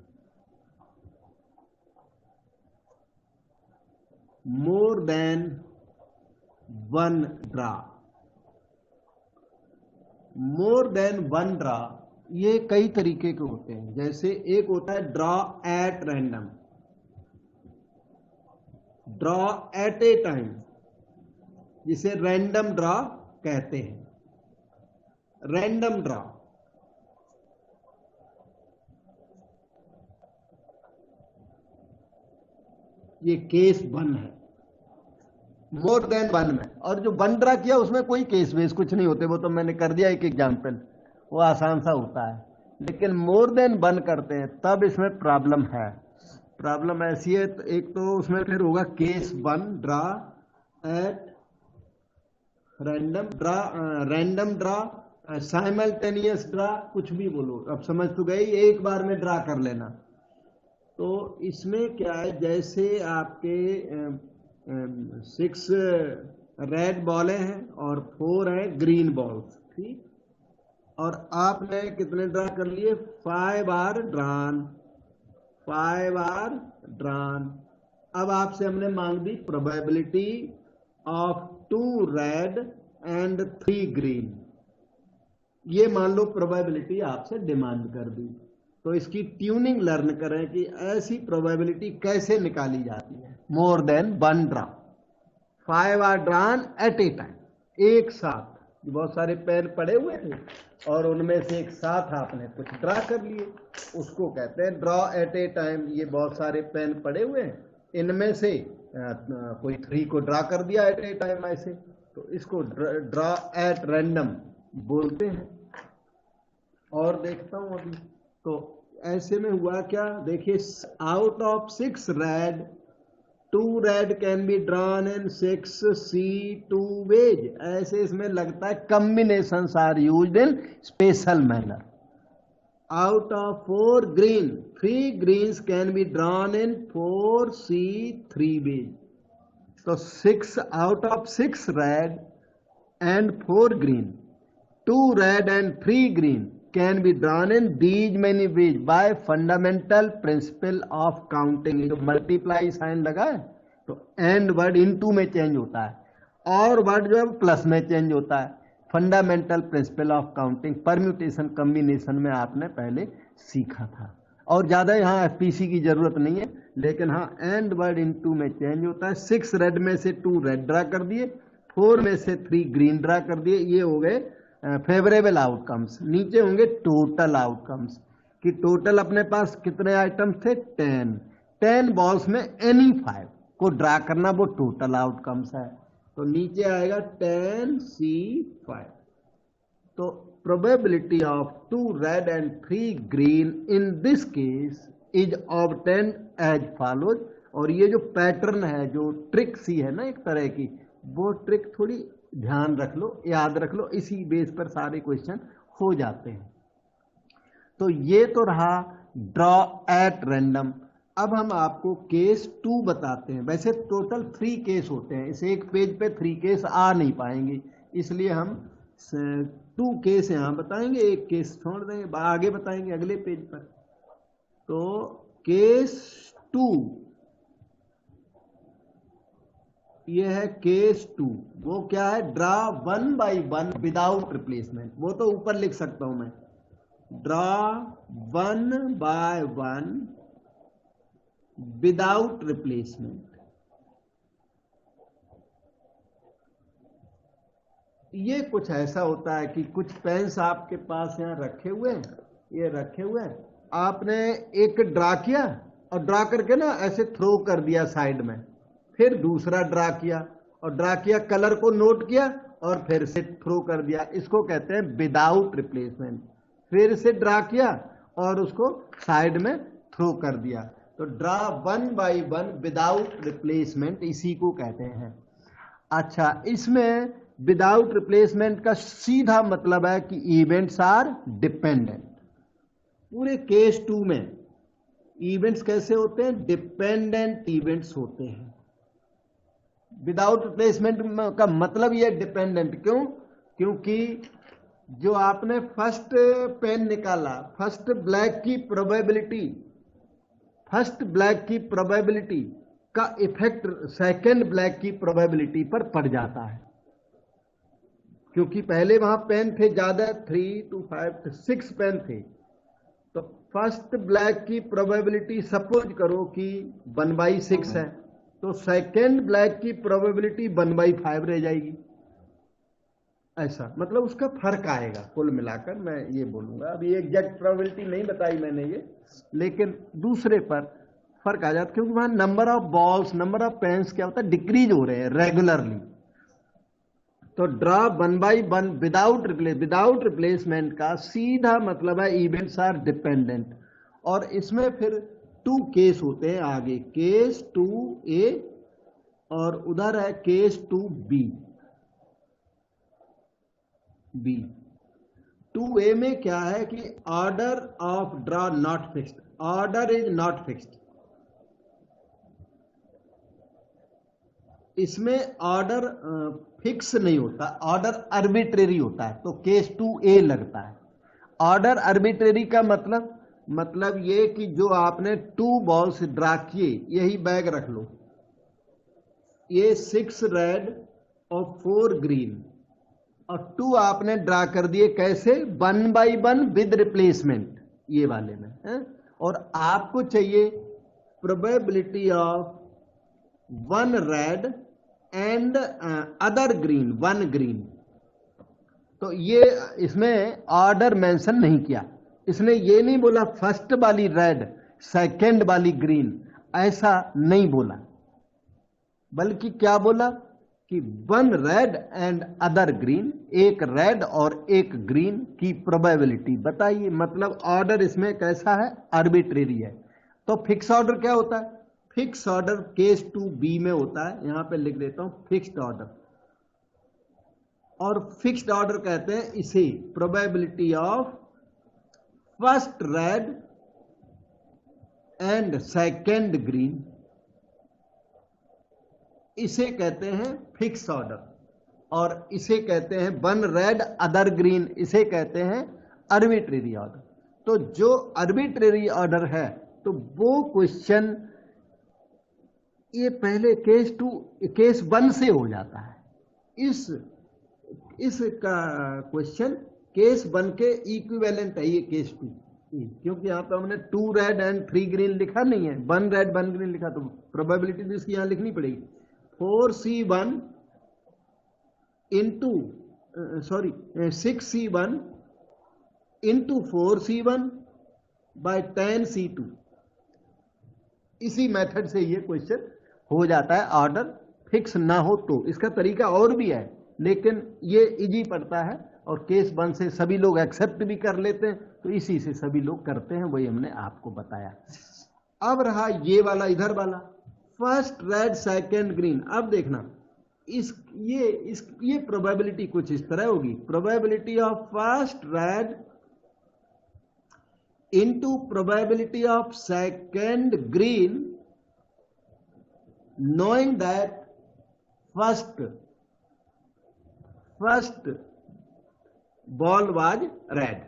More than 1 draw. मोर देन 1 ड्रा ये कई तरीके के होते हैं। जैसे एक होता है draw at random, draw at a time, जिसे रैंडम ड्रॉ कहते हैं। रैंडम ड्रॉ ये केस 1 है मोर देन 1 में। और जो 1 ड्रा किया उसमें कोई केस बेस कुछ नहीं होते, वो तो मैंने कर दिया एक एग्जाम्पल, वो आसान सा होता है। लेकिन मोर देन 1 करते हैं तब इसमें प्रॉब्लम है। प्रॉब्लम ऐसी है, तो एक तो उसमें फिर होगा case 1 draw at random draw, random draw, simultaneous draw, कुछ भी बोलो, अब समझ तो गई, एक बार में ड्रा कर लेना। तो इसमें क्या है, जैसे आपके 6 रेड बॉलें हैं और 4 हैं ग्रीन बॉल्स, ठीक। और आपने कितने ड्रा कर लिए, 5 आर ड्रान, 5 आर ड्रान। अब आपसे हमने मांग दी probability of 2 red and 3 green. ये मान लो प्रोबेबिलिटी आपसे डिमांड कर दी। तो इसकी ट्यूनिंग लर्न करें कि ऐसी प्रोबेबिलिटी कैसे निकाली जाती है। More than 1 draw, 5 are drawn at a time, एक साथ। बहुत सारे पेन पड़े हुए थे और उनमें से एक साथ आपने कुछ ड्रा कर लिए, उसको कहते हैं ड्रॉ एट ए टाइम। ये बहुत सारे पेन पड़े हुए हैं, इनमें से कोई 3 को ड्रा कर दिया एट ए टाइम ऐसे, तो इसको ड्रॉ एट रैंडम बोलते हैं। और देखता हूं अभी, तो ऐसे में हुआ क्या, देखिए out of 6 red 2 red can be drawn in 6 C2 ways. ऐसे इसमें लगता है combinations are used in special manner. Out of 4 green 3 greens can be drawn in 4 C3 ways. तो 6 out of 6 red and 4 green, 2 red and 3 green can be drawn in these many ways by fundamental principle of counting। जो multiply sign लगा है तो and word into में change होता है, और word जो है प्लस में चेंज होता है। Fundamental principle of counting, permutation combination में आपने पहले सीखा था। और ज़्यादा यहाँ एफपीसी की जरूरत नहीं है, लेकिन हाँ एंड वर्ड इनटू में चेंज होता है। 6 रेड में से 2 रेड ड्रा कर दिए, 4 में से 3 ग्रीन ड्रा कर दिए, ये हो गए फेवरेबल आउटकम्स। नीचे होंगे टोटल आउटकम्स, कि टोटल अपने पास कितने आइटम्स थे, 10 बॉल्स में एनी 5 को ड्रा करना, वो टोटल आउटकम्स है। तो नीचे आएगा 10C5। तो probability of 2 red and 3 green in this case is obtained as follows. और ये जो पैटर्न है, जो ट्रिक सी है ना एक तरह की, वो ट्रिक थोड़ी ध्यान रख लो, याद रख लो, इसी बेस पर सारे क्वेश्चन हो जाते हैं। तो ये तो रहा ड्रॉ एट रैंडम। अब हम आपको केस 2 बताते हैं। वैसे टोटल 3 केस होते हैं, इस एक पेज पे 3 केस आ नहीं पाएंगे, इसलिए हम 2 केस यहाँ बताएंगे, एक केस छोड़ देंगे, आगे बताएंगे अगले पेज पर। तो केस 2, ये है केस 2। वो क्या है? Draw 1 by 1 without replacement. वो तो ऊपर लिख सकता हूं मैं, ड्रा 1 by 1 विदाउट रिप्लेसमेंट। ये कुछ ऐसा होता है कि कुछ पेन्स आपके पास यहाँ रखे हुए हैं, ये रखे हुए हैं, आपने एक ड्रा किया और ड्रा करके ना ऐसे थ्रो कर दिया साइड में, फिर दूसरा ड्रा किया और ड्रा किया, कलर को नोट किया और फिर से थ्रो कर दिया, इसको कहते हैं विदाउट रिप्लेसमेंट। फिर से ड्रा किया और उसको साइड में थ्रो कर दिया, तो ड्रा 1 by 1 विदाउट रिप्लेसमेंट, इसी को कहते हैं। अच्छा, इसमें विदाउट रिप्लेसमेंट का सीधा मतलब है कि इवेंट्स आर डिपेंडेंट। पूरे केस 2 में इवेंट्स कैसे होते हैं? डिपेंडेंट इवेंट्स होते हैं। विदाउट रिप्लेसमेंट का मतलब यह डिपेंडेंट क्यों? क्योंकि जो आपने फर्स्ट पेन निकाला, फर्स्ट ब्लैक की प्रोबेबिलिटी का इफेक्ट सेकंड ब्लैक की प्रोबेबिलिटी पर पड़ जाता है, क्योंकि पहले वहां पेन थे ज्यादा, 3 to 5 6 पेन थे, तो फर्स्ट ब्लैक की प्रोबेबिलिटी सपोज करो कि 1/6 है, तो सेकंड ब्लैक की प्रोबेबिलिटी 1/5 रह जाएगी। ऐसा मतलब उसका फर्क आएगा। कुल मिलाकर मैं ये बोलूंगा, अभी एग्जैक्ट प्रोबेबिलिटी नहीं बताई मैंने ये, लेकिन दूसरे पर फर्क आ जाता, क्योंकि वहां number of balls, number of pens क्या होता है, डिक्रीज हो रहे हैं रेगुलरली। तो ड्रा 1 by 1 विदाउट रिप्लेसमेंट का सीधा मतलब है इवेंट्स आर डिपेंडेंट। और इसमें फिर 2 केस होते हैं आगे, केस 2A और उधर है केस 2B। 2A में क्या है कि order of draw not fixed, order is not fixed. इसमें ऑर्डर फिक्स नहीं होता, ऑर्डर आर्बिट्रेरी होता है, तो केस 2A लगता है। ऑर्डर आर्बिट्रेरी का मतलब ये कि जो आपने 2 बॉल्स ड्रा किए, यही बैग रख लो, ये 6 रेड और 4 ग्रीन और 2 आपने ड्रा कर दिए, कैसे? 1 by 1 विद रिप्लेसमेंट, ये वाले में है? और आपको चाहिए probability of 1 red and other green, 1 green. तो ये इसमें ऑर्डर मेंशन नहीं किया, इसने ये नहीं बोला फर्स्ट वाली रेड सेकंड वाली ग्रीन, ऐसा नहीं बोला, बल्कि क्या बोला कि 1 रेड एंड अदर ग्रीन, एक रेड और एक ग्रीन की प्रोबेबिलिटी बताइए। मतलब ऑर्डर इसमें कैसा है? आर्बिट्रेरी है। तो फिक्स ऑर्डर क्या होता है? फिक्स ऑर्डर केस 2B में होता है, यहां पे लिख देता हूं फिक्स्ड ऑर्डर। और फिक्स्ड ऑर्डर कहते हैं इसे probability of first red and second green, इसे कहते हैं फिक्स ऑर्डर। और इसे कहते हैं 1 रेड अदर ग्रीन, इसे कहते हैं आर्बिट्रेरी ऑर्डर। तो जो आर्बिट्रेरी ऑर्डर है, तो वो क्वेश्चन ये पहले केस 1 से हो जाता है। इसका क्वेश्चन केस 1 के इक्विवेलेंट है ये केस 2, क्योंकि यहां पे हमने 2 रेड एंड 3 ग्रीन लिखा नहीं है, 1 रेड 1 ग्रीन लिखा, तो प्रोबेबिलिटी भी इसकी यहां लिखनी पड़ेगी। 4C1 into 6C1 into 4C1 bye 10C2। इसी मेथड से ये क्वेश्चन हो जाता है, ऑर्डर फिक्स ना हो तो। इसका तरीका और भी है, लेकिन ये इजी पड़ता है और केस 1 से सभी लोग एक्सेप्ट भी कर लेते हैं, तो इसी से सभी लोग करते हैं, वही हमने आपको बताया। अब रहा ये वाला, इधर वाला फर्स्ट रेड सेकंड ग्रीन। अब देखना ये प्रोबेबिलिटी कुछ इस तरह होगी, probability of first red into probability of second green, knowing that first ball was red,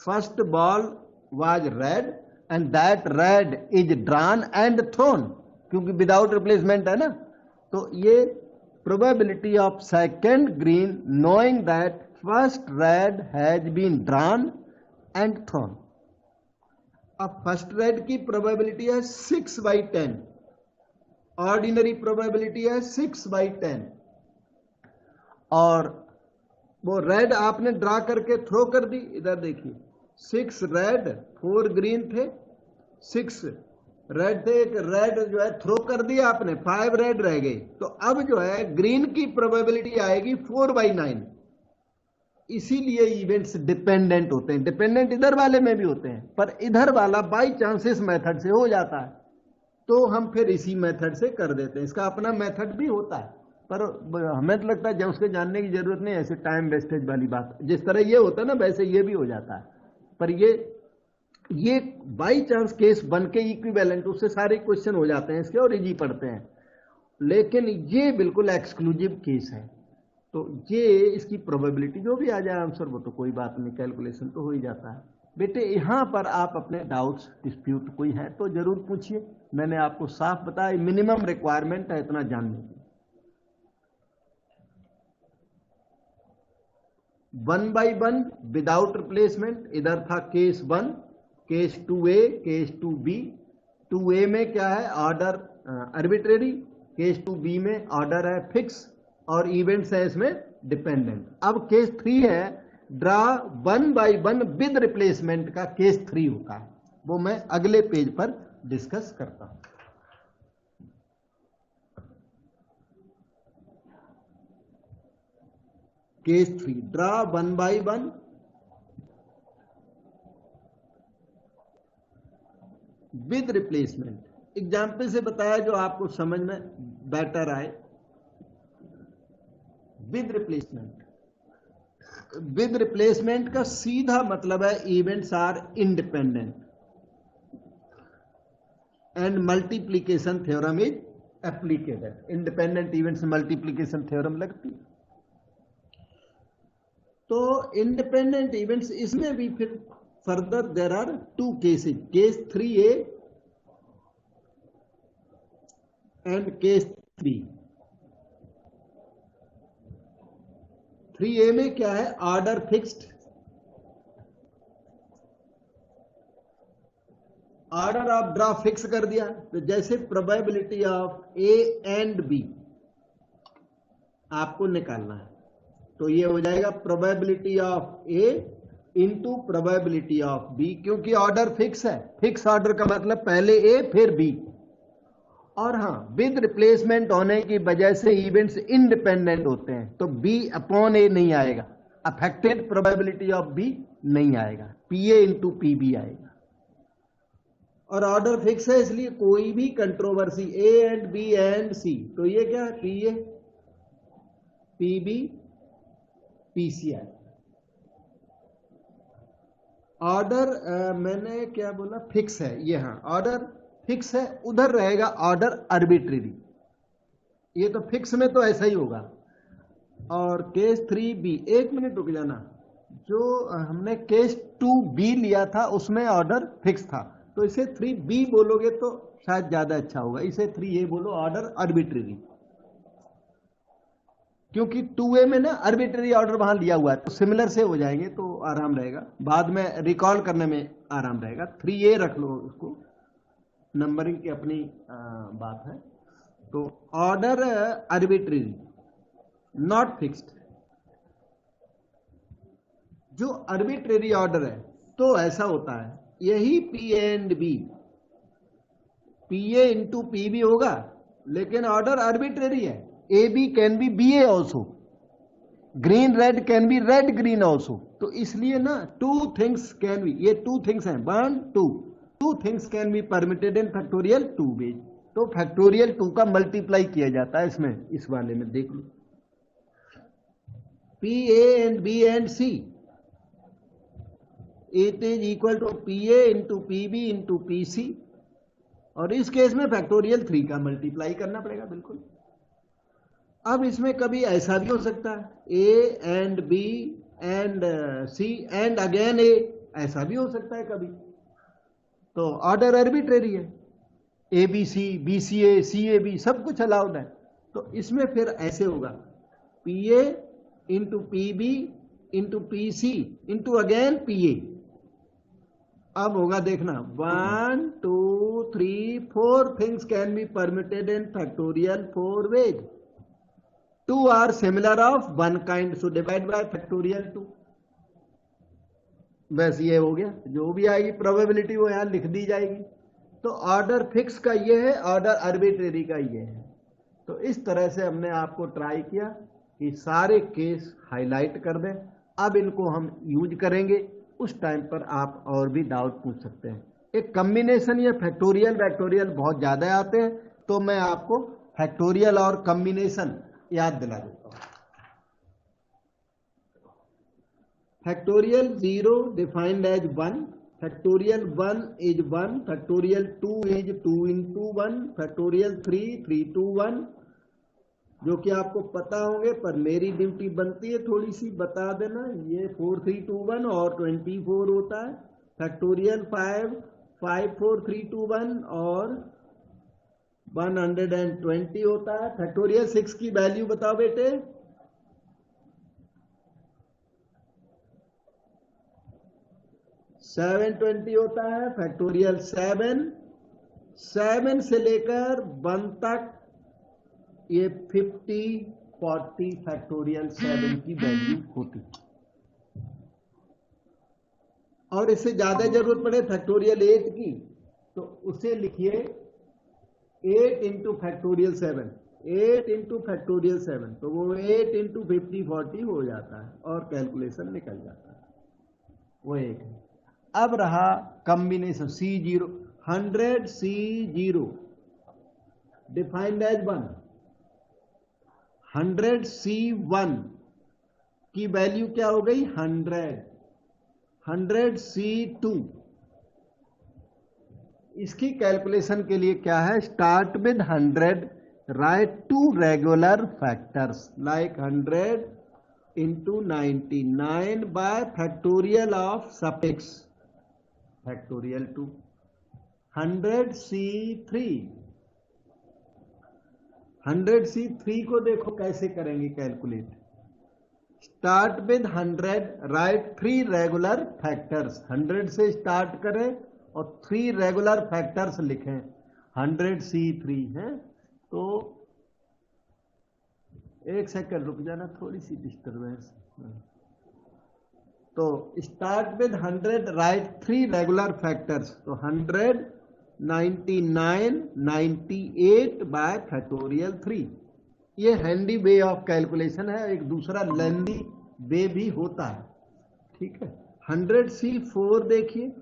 first ball was red and that red is drawn and thrown, क्योंकि without replacement है ना, तो ये probability of second green knowing that first red has been drawn and thrown. अब first red की probability है 6/10, ordinary probability है 6/10, और वो रेड आपने ड्रा करके थ्रो कर दी। इधर देखिए 6 रेड 4 ग्रीन थे, 6 रेड थे, एक रेड जो है थ्रो कर दिया आपने, 5 रेड रह गए। तो अब जो है ग्रीन की प्रोबेबिलिटी आएगी 4/9। इसीलिए इवेंट्स डिपेंडेंट होते हैं। डिपेंडेंट इधर वाले में भी होते हैं, पर इधर वाला बाई चांसेस मेथड से हो जाता है, तो हम फिर इसी मेथड से कर देते हैं। इसका अपना मेथड भी होता है, पर हमें तो लगता है जब उसके जानने की जरूरत नहीं, ऐसे टाइम वेस्टेज वाली बात। जिस तरह ये होता है ना, वैसे ये भी हो जाता है, पर ये बाई चांस केस बन के इक्विवेलेंट, उससे सारे क्वेश्चन हो जाते हैं इसके और इजी पढ़ते हैं। लेकिन ये बिल्कुल एक्सक्लूसिव केस है, तो ये इसकी प्रोबेबिलिटी जो भी आ जाए आंसर, वो तो कोई बात नहीं, कैलकुलेशन तो हो ही जाता है। बेटे यहाँ पर आप अपने डाउट्स डिस्प्यूट कोई है तो जरूर पूछिए। मैंने आपको साफ बताया, मिनिमम रिक्वायरमेंट है इतना जानने की। 1/1 विदाउट रिप्लेसमेंट, इधर था case 1, case 2A, case 2B। 2A में क्या है, ऑर्डर आर्बिट्रेरी, केस 2B में ऑर्डर है फिक्स, और इवेंट्स है इसमें डिपेंडेंट। अब केस 3 है, ड्रा 1/1 विद रिप्लेसमेंट का केस 3 होता है, वो मैं अगले पेज पर डिस्कस करता हूं। Case 3 draw 1/1 with replacement. Example से बताया जो आपको समझ में बेटर आए। विद रिप्लेसमेंट, विद रिप्लेसमेंट का सीधा मतलब है events are independent and multiplication theorem is applicable. Independent events multiplication theorem लगती। तो इंडिपेंडेंट इवेंट्स इसमें भी फिर further there are 2 cases, case 3A and case 3। 3A में क्या है, order fixed, order of draw fix कर दिया। तो जैसे probability of A and B आपको निकालना है, तो ये हो जाएगा probability of A into probability of B, क्योंकि ऑर्डर फिक्स है। फिक्स ऑर्डर का मतलब पहले A फिर B। और हाँ, विद रिप्लेसमेंट होने की वजह से इवेंट्स इंडिपेंडेंट होते हैं, तो B/A नहीं आएगा, अफेक्टेड प्रोबेबिलिटी ऑफ B नहीं आएगा, PA इंटू PB आएगा। और ऑर्डर फिक्स है, इसलिए कोई भी controversy A and B and C, तो ये क्या है, PA PB PC आएगा। ऑर्डर मैंने क्या बोला, फिक्स है, ये हाँ ऑर्डर फिक्स है, उधर रहेगा ऑर्डर आर्बिट्रेरी। ये तो फिक्स में तो ऐसा ही होगा। और केस 3B, एक मिनट रुक जाना, जो हमने केस 2B लिया था उसमें ऑर्डर फिक्स था, तो इसे 3B बोलोगे तो शायद ज्यादा अच्छा होगा। इसे 3A बोलो, ऑर्डर आर्बिट्रेरी, क्योंकि 2A में ना आर्बिट्रेरी ऑर्डर वहां लिया हुआ है, तो सिमिलर से हो जाएंगे तो आराम रहेगा, बाद में रिकॉल करने में आराम रहेगा। 3A रख लो, उसको नंबरिंग की अपनी बात है। तो ऑर्डर आर्बिट्रेरी नॉट फिक्स्ड, जो आर्बिट्रेरी ऑर्डर है तो ऐसा होता है, यही P and B, PA into PB होगा, लेकिन ऑर्डर आर्बिट्रेरी है। AB can be BA also, green red can B red green also. तो इसलिए ना 2 थिंग्स कैन बी, ये 2 थिंग्स हैं, 1 2 things can be permitted in factorial 2 ways. तो factorial 2 का मल्टीप्लाई किया जाता है इसमें, इस वाले में देख लो, PA and B and C, it is equal to PA into PB into PC, और इस केस में फैक्टोरियल 3 का मल्टीप्लाई करना पड़ेगा बिल्कुल। अब इसमें कभी ऐसा भी हो सकता है, A and B and C and again A, ऐसा भी हो सकता है कभी। तो ऑर्डर आर्बिट्रेरी है, ABC, BCA, CAB सब कुछ अलाउड है। तो इसमें फिर ऐसे होगा PA into PB into PC into again PA। अब होगा देखना 1 2 3 4 things can be permitted in factorial 4 ways, 2 are similar of 1 kind, so divide by factorial 2। बस ये हो गया, जो भी आएगी प्रोबेबिलिटी वो यहां लिख दी जाएगी। तो ऑर्डर फिक्स का ये है, ऑर्डर आर्बिट्रेरी का ये है। तो इस तरह से हमने आपको ट्राई किया कि सारे केस हाईलाइट कर दें। अब इनको हम यूज करेंगे, उस टाइम पर आप और भी डाउट पूछ सकते हैं। एक कॉम्बिनेशन या फैक्टोरियल वैक्टोरियल बहुत ज़्यादा आते हैं, तो मैं आपको फैक्टोरियल और कॉम्बिनेशन याद दिला देता हूँ। Factorial 0 defined as 1, factorial 1 is 1, factorial 2 is 2 into 1, factorial 3 3 to 1, जो कि आपको पता होंगे, पर मेरी ड्यूटी बनती है थोड़ी सी बता देना। ये 4 3 2 1 और 24 होता है। फैक्टोरियल 5 5 4 3 2 1 और 120 होता है। फैक्टोरियल 6 की वैल्यू बताओ बेटे। 720 होता है। फैक्टोरियल 7 से लेकर 1 तक ये 50 40 फैक्टोरियल 7 की वैल्यू होती। और इससे ज्यादा जरूरत पड़े फैक्टोरियल 8 की, तो उसे लिखिए 8 इंटू फैक्टोरियल 7, 8 इंटू फैक्टोरियल 7, तो वो 8 इंटू 50 40 हो जाता है और कैलकुलेशन निकल जाता है। वो एक है। अब रहा combination C0, 100 C0 defined as 1, 100 C1 की वैल्यू क्या हो गई 100, 100 C2। इसकी कैलकुलेशन के लिए क्या है, start with 100, right 2 regular factors like 100 into 99 by factorial of suffix factorial 2, 100 C3, 100 C3 को देखो कैसे करेंगे calculate. Start with 100, right 3 regular factors, 100 से स्टार्ट करें और 3 रेगुलर फैक्टर्स लिखें। 100 C3 है, तो एक सेकंड रुक जाना, थोड़ी सी डिस्टर्बेंस। तो start with 100, right 3 regular factors, तो 100 99 98 बाय फैक्टोरियल 3। ये हैंडी वे ऑफ कैलकुलेशन है, एक दूसरा लेंदी वे भी होता है, ठीक है। 100 C4 देखिए,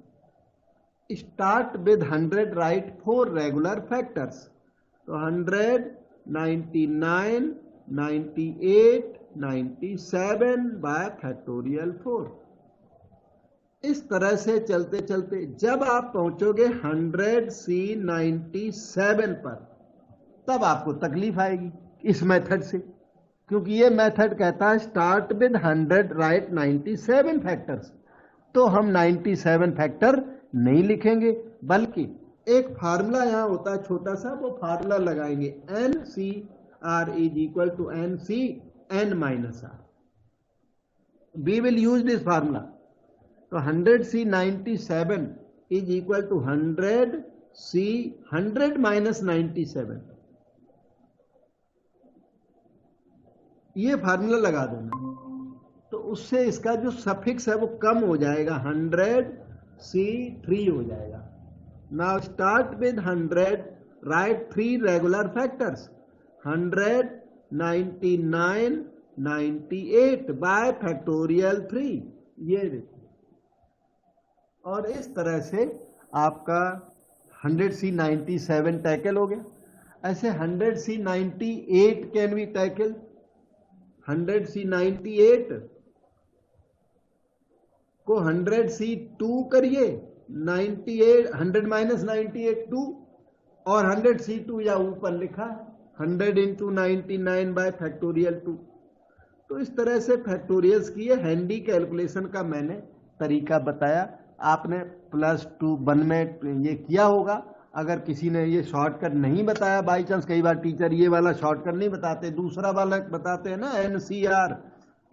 start with 100, right 4 regular factors, तो 100 99 98 97 बाय फैक्टोरियल 4। इस तरह से चलते चलते जब आप पहुंचोगे 100 C97 पर, तब आपको तकलीफ आएगी इस मेथड से, क्योंकि ये मेथड कहता है स्टार्ट विद 100, राइट 97 फैक्टर्स। तो हम 97 फैक्टर नहीं लिखेंगे, बल्कि एक फार्मूला यहां होता है छोटा सा, वो फार्मूला लगाएंगे, NCR is equal to NC n minus R. We will use this formula. तो 100 C97 is equal to 100 C 100 minus 97, ये फार्मूला लगा देना, तो उससे इसका जो सफिक्स है वो कम हो जाएगा, 100 C3 हो जाएगा। Now start with 100, right 3 regular factors, 100 99 98 bye factorial 3, ये देखिए। और इस तरह से आपका 100 C97 टैकल हो गया। ऐसे 100 C98 can be tackle. 100 C98 को 100 C2 करिए, 98 100 माइनस 98 2, और 100 C2 या ऊपर लिखा 100 इंटू 99 बाय फैक्टोरियल 2। तो इस तरह से फैक्टोरियल्स की ये हैंडी कैलकुलेशन का मैंने तरीका बताया। आपने +2 1 में ये किया होगा। अगर किसी ने ये शॉर्टकट नहीं बताया, बाई चांस, कई बार टीचर ये वाला शॉर्टकट नहीं बताते, दूसरा वाला बताते हैं ना, NCR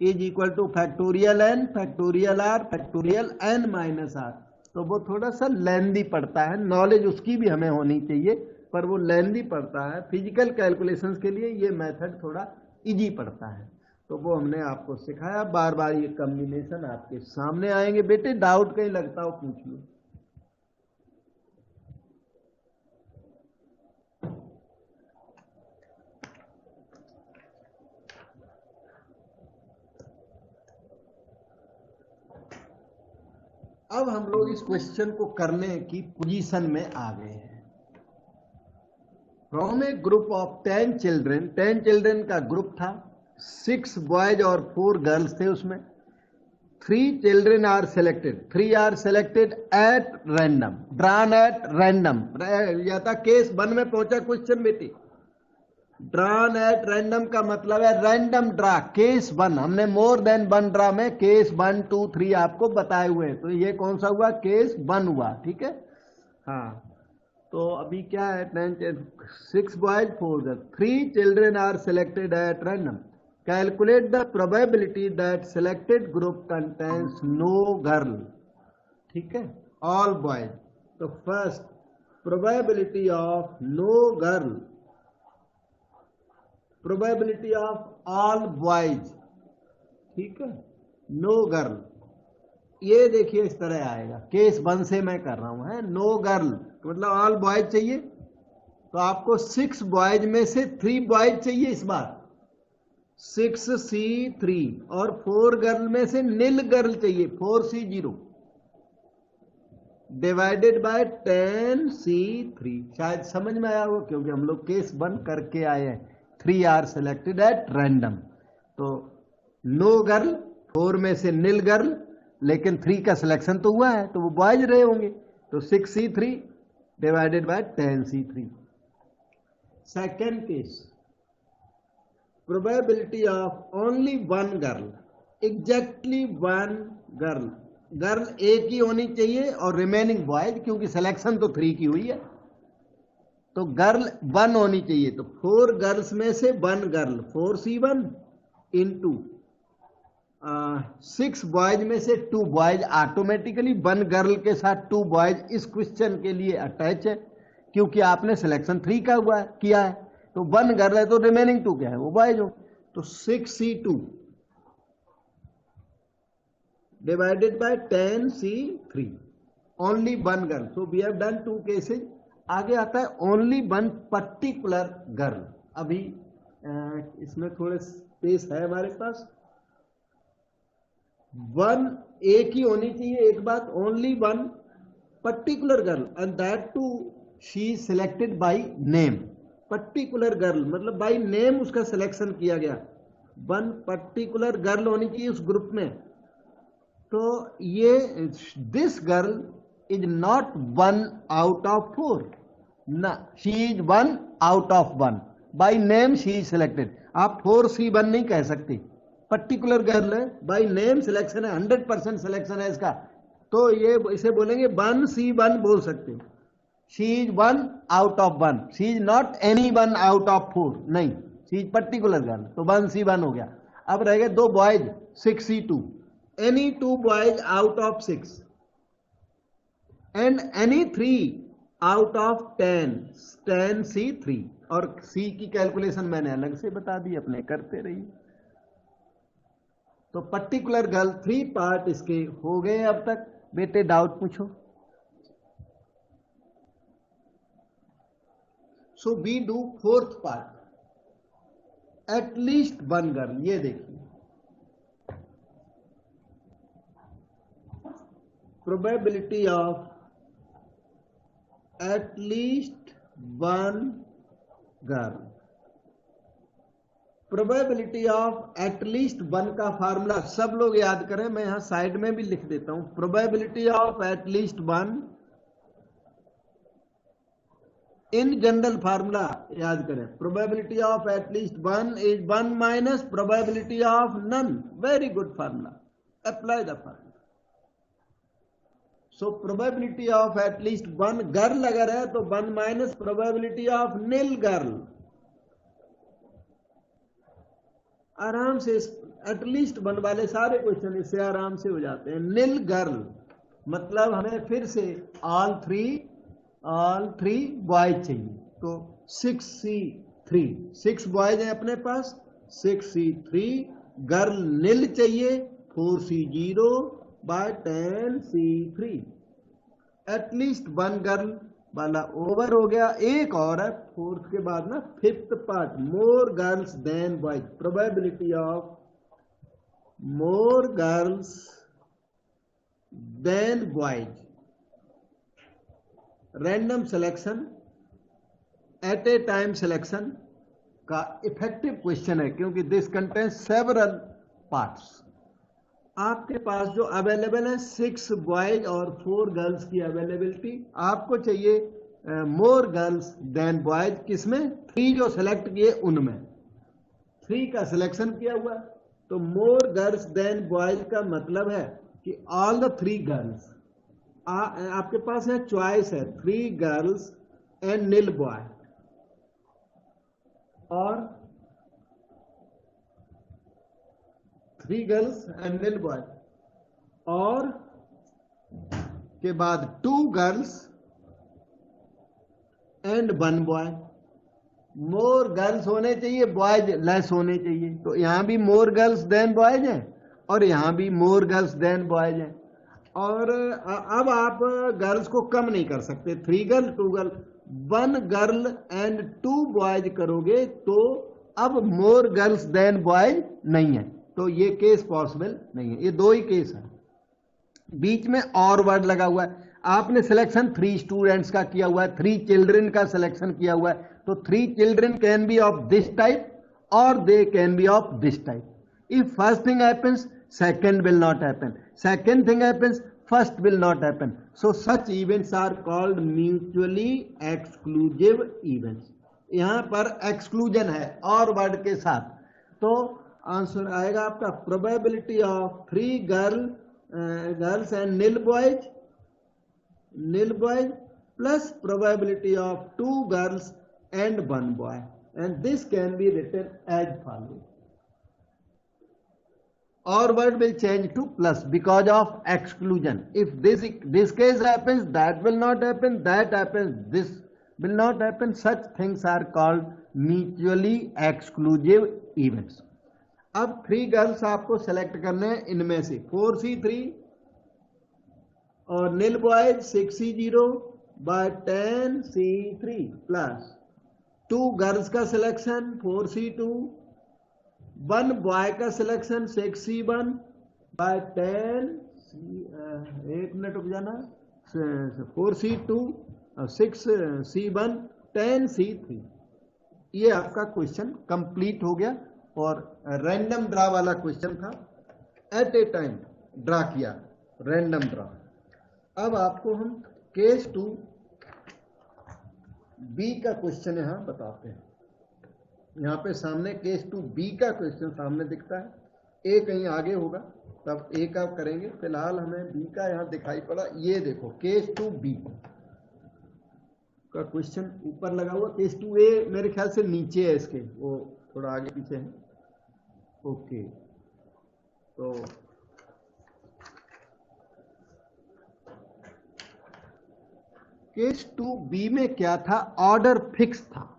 = factorial n factorial r factorial n minus r। तो वो थोड़ा सा लेंदी पड़ता है, नॉलेज उसकी भी हमें होनी चाहिए, पर वो लेंदी पड़ता है। फिजिकल कैलकुलेशंस के लिए ये मेथड थोड़ा इजी पड़ता है, तो वो हमने आपको सिखाया। बार बार ये कॉम्बिनेशन आपके सामने आएंगे। बेटे डाउट कहीं लगता हो पूछिए। अब हम लोग इस क्वेश्चन को करने की पोजीशन में आ गए हैं। From a group of 10 children, 10 children का ग्रुप था, 6 बॉयज और 4 गर्ल्स थे उसमें। 3 children are selected, 3 are selected at random, drawn at random. या था केस 1 में पहुंचा क्वेश्चन बेटी। ड्रॉन एट रैंडम का मतलब है रैंडम ड्रा, केस 1। हमने मोर देन 1 ड्रा में केस 1 2 3 आपको बताए हुए हैं, तो ये कौन सा हुआ? केस 1 हुआ, ठीक है। हाँ, तो अभी क्या है, 6 boys 4 girls, 3 children are selected at random. Calculate the probability that selected group contains no girl, ठीक है, ऑल बॉयज। तो first probability of no girl, probability of all boys, ठीक है, नो गर्ल। ये देखिए इस तरह आएगा, केस 1 से मैं कर रहा हूं, है नो गर्ल मतलब ऑल बॉयज चाहिए, तो आपको 6 बॉयज में से 3 बॉयज चाहिए इस बार, 6C3, और 4 गर्ल में से नील गर्ल चाहिए, 4C0, डिवाइडेड बाय 10C3। शायद समझ में आया हो, क्योंकि हम लोग केस 1 करके आए हैं। 3 आर सेलेक्टेड एट रैंडम, तो नो गर्ल, 4 में से नील गर्ल, लेकिन 3 का सिलेक्शन तो हुआ है, तो वो बॉयज रहे होंगे, तो 6C3 divided by 10C3। Second case, probability of only 1 girl, exactly 1 girl, girl एक ही होनी चाहिए और रिमेनिंग बॉयज, क्योंकि सिलेक्शन तो 3 की हुई है, तो गर्ल 1 होनी चाहिए। तो 4 गर्ल्स में से 1 गर्ल, 4C1 इंटू 6 बॉयज में से 2 बॉयज, ऑटोमेटिकली 1 गर्ल के साथ 2 बॉयज इस क्वेश्चन के लिए अटैच है, क्योंकि आपने सिलेक्शन 3 का हुआ है, किया है, तो 1 गर्ल है, तो रिमेनिंग 2 क्या है, वो बॉयज हो। तो 6C2 divided by 10C3, only 1 girl. So we have done 2 cases. आगे आता है ओनली 1 पर्टिकुलर गर्ल। अभी इसमें थोड़े स्पेस है हमारे पास। 1 एक ही होनी चाहिए, एक बात, only 1 particular girl, and that too she selected by name. Particular girl मतलब बाय नेम उसका सिलेक्शन किया गया, 1 पर्टिकुलर गर्ल होनी चाहिए उस ग्रुप में। तो ये this girl is not 1 out of 4, ना, she is 1 out of 1, by name she is selected। आप 4C1 नहीं कह सकते, पर्टिकुलर गर्ल है, by name सिलेक्शन है, 100% सिलेक्शन है इसका, तो ये इसे बोलेंगे 1C1 बोल सकते। she is 1 out of 1, she is not any 1 out of 4, नहीं, she is पर्टिकुलर गर्ल, तो 1C1 हो गया। अब रह गए 2 boys, 6C2, any 2 boys out of 6 and any 3 out of 10, 10C3, और C की कैलकुलेशन मैंने अलग से बता दी, अपने करते रहिए। तो पर्टिकुलर गर्ल 3 पार्ट इसके हो गए अब तक। बेटे डाउट पूछो। So we do 4th part, at least 1 girl. ये देखिए, probability of at least 1 girl। Probability of at least 1 का फार्मूला सब लोग याद करें, मैं यहां साइड में भी लिख देता हूं। Probability of at least 1 in general formula याद करें, probability of at least 1 is 1 minus probability of none. Very good formula, apply the formula. So probability of at least one girl अगर है तो 1 minus probability of nil girl. आराम से at least one वाले सारे question इससे आराम से हो जाते हैं। नील गर्ल मतलब हमें फिर से ऑल थ्री बॉयज चाहिए, तो 6C3 6 बॉयज हैं अपने पास, 6C3 गर्ल नील चाहिए 4C0 by 10C3। At least one girl वाला ओवर हो गया। एक और है फोर्थ के बाद ना, fifth part, more girls than boys, probability of more girls than boys, random selection at a time selection का इफेक्टिव क्वेश्चन है, क्योंकि दिस कंटेन्स सेवरल पार्ट्स। आपके पास जो अवेलेबल है 6 बॉयज और 4 गर्ल्स की अवेलेबिलिटी, आपको चाहिए मोर गर्ल्स देन बॉयज, किसमें 3 जो सेलेक्ट किए उनमें 3 का सिलेक्शन किया हुआ, तो मोर गर्ल्स देन बॉयज का मतलब है कि ऑल द 3 गर्ल्स, आपके पास है चॉइस है 3 गर्ल्स एंड नील बॉय, और 3 गर्ल्स एंड नील बॉय, और के बाद 2 girls and 1 boy. More girls होने चाहिए, बॉयज लेस होने चाहिए, तो यहां भी मोर गर्ल्स देन बॉयज हैं और यहां भी मोर गर्ल्स देन बॉयज हैं। और अब आप गर्ल्स को कम नहीं कर सकते, 3 girl 2 girl, 1 girl and 2 boys करोगे तो अब मोर गर्ल्स देन बॉयज नहीं है, तो ये केस पॉसिबल नहीं है। ये 2 ही केस है। बीच में और वर्ड लगा हुआ है, आपने सिलेक्शन 3 स्टूडेंट्स का किया हुआ है, 3 चिल्ड्रन का सिलेक्शन किया हुआ है, तो 3 children can be of this type और they can be of this type. If first thing happens second will not happen, second thing happens first will not happen, so such events are called mutually exclusive events। यहां पर exclusion है और word के साथ, तो answer आएगा आपका probability of 3 girls and nil boys plus probability of 2 girls and 1 boy, and this can be written as following, or word will change to plus because of exclusion. If this case happens, that will not happen, that happens, this will not happen. Such things are called mutually exclusive events. अब 3 girls आपको select करने हैं, इनमें से 4C3 और nil boys 6C0 by 10C3 plus 2 girls का selection 4C2, 1 boy का selection 6C1 by 10, एक मिनट रुक जाना, 4C2 और 6C1 10C3। ये आपका क्वेश्चन कंप्लीट हो गया, और रैंडम ड्रा वाला क्वेश्चन था, एट ए टाइम ड्रा किया, रैंडम ड्रा। अब आपको हम केस 2B का क्वेश्चन यहां बताते हैं। यहाँ पे सामने केस 2B का क्वेश्चन सामने दिखता है, ए कहीं आगे होगा तब ए का करेंगे, फिलहाल हमें बी का यहाँ दिखाई पड़ा। ये देखो केस 2B का क्वेश्चन ऊपर लगा हुआ, केस 2A मेरे ख्याल से नीचे है इसके, वो थोड़ा आगे पीछे है। ओके, तो केस 2B में क्या था, ऑर्डर फिक्स था।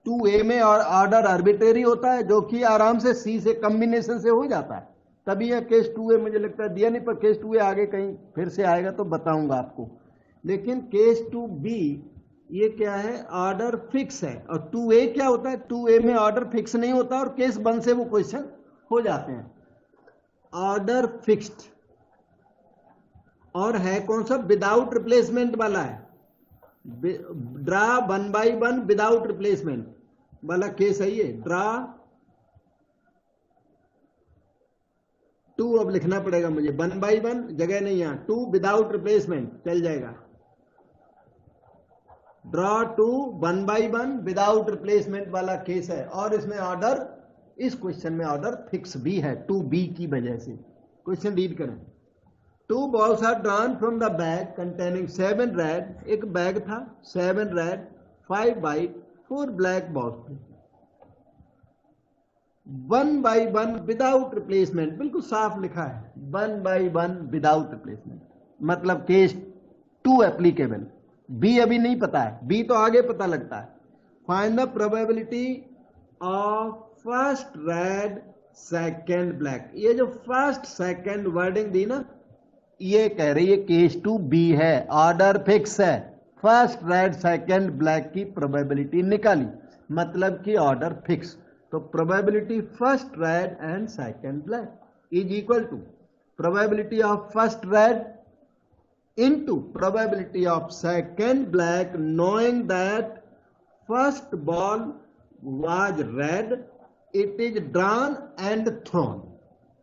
2A में और ऑर्डर आर्बिट्रेरी होता है, जो कि आराम से C से कॉम्बिनेशन से हो जाता है, तभी यह केस 2A मुझे लगता है दिया नहीं, पर केस 2A आगे कहीं फिर से आएगा तो बताऊंगा आपको। लेकिन केस 2B ये क्या है, ऑर्डर फिक्स है, और 2A क्या होता है, 2A में ऑर्डर फिक्स नहीं होता और केस 1 से वो क्वेश्चन हो जाते हैं। ऑर्डर फिक्स्ड और है कौन सा, विदाउट रिप्लेसमेंट वाला है, ड्रा 1 by 1 विदाउट रिप्लेसमेंट वाला केस है ये। ड्रा 2 अब लिखना पड़ेगा मुझे, 1 by 1 जगह नहीं, यहां 2 विदाउट रिप्लेसमेंट चल जाएगा। ड्रा 2 1 by 1 विदाउट रिप्लेसमेंट वाला केस है, और इसमें ऑर्डर, इस क्वेश्चन में ऑर्डर फिक्स भी है 2B की वजह से। क्वेश्चन रीड करें। 2 balls are drawn from the bag containing 7 red. एक बैग था, 7 red, 5 white, 4 black balls थे. 1 by 1 without replacement, बिल्कुल साफ लिखा है, 1 by 1 without replacement, मतलब केस 2 एप्लीकेबल. बी अभी नहीं पता है, बी तो आगे पता लगता है. Find the probability of first red second black. ये जो फर्स्ट सेकंड वर्डिंग दी ना, ये कह रही है केस 2 बी है, ऑर्डर फिक्स है. फर्स्ट रेड सेकंड ब्लैक की प्रोबेबिलिटी निकाली, मतलब कि ऑर्डर फिक्स. तो probability first red and second black is equal to probability of first red into probability of second black, knowing that first ball was red, it is drawn and thrown.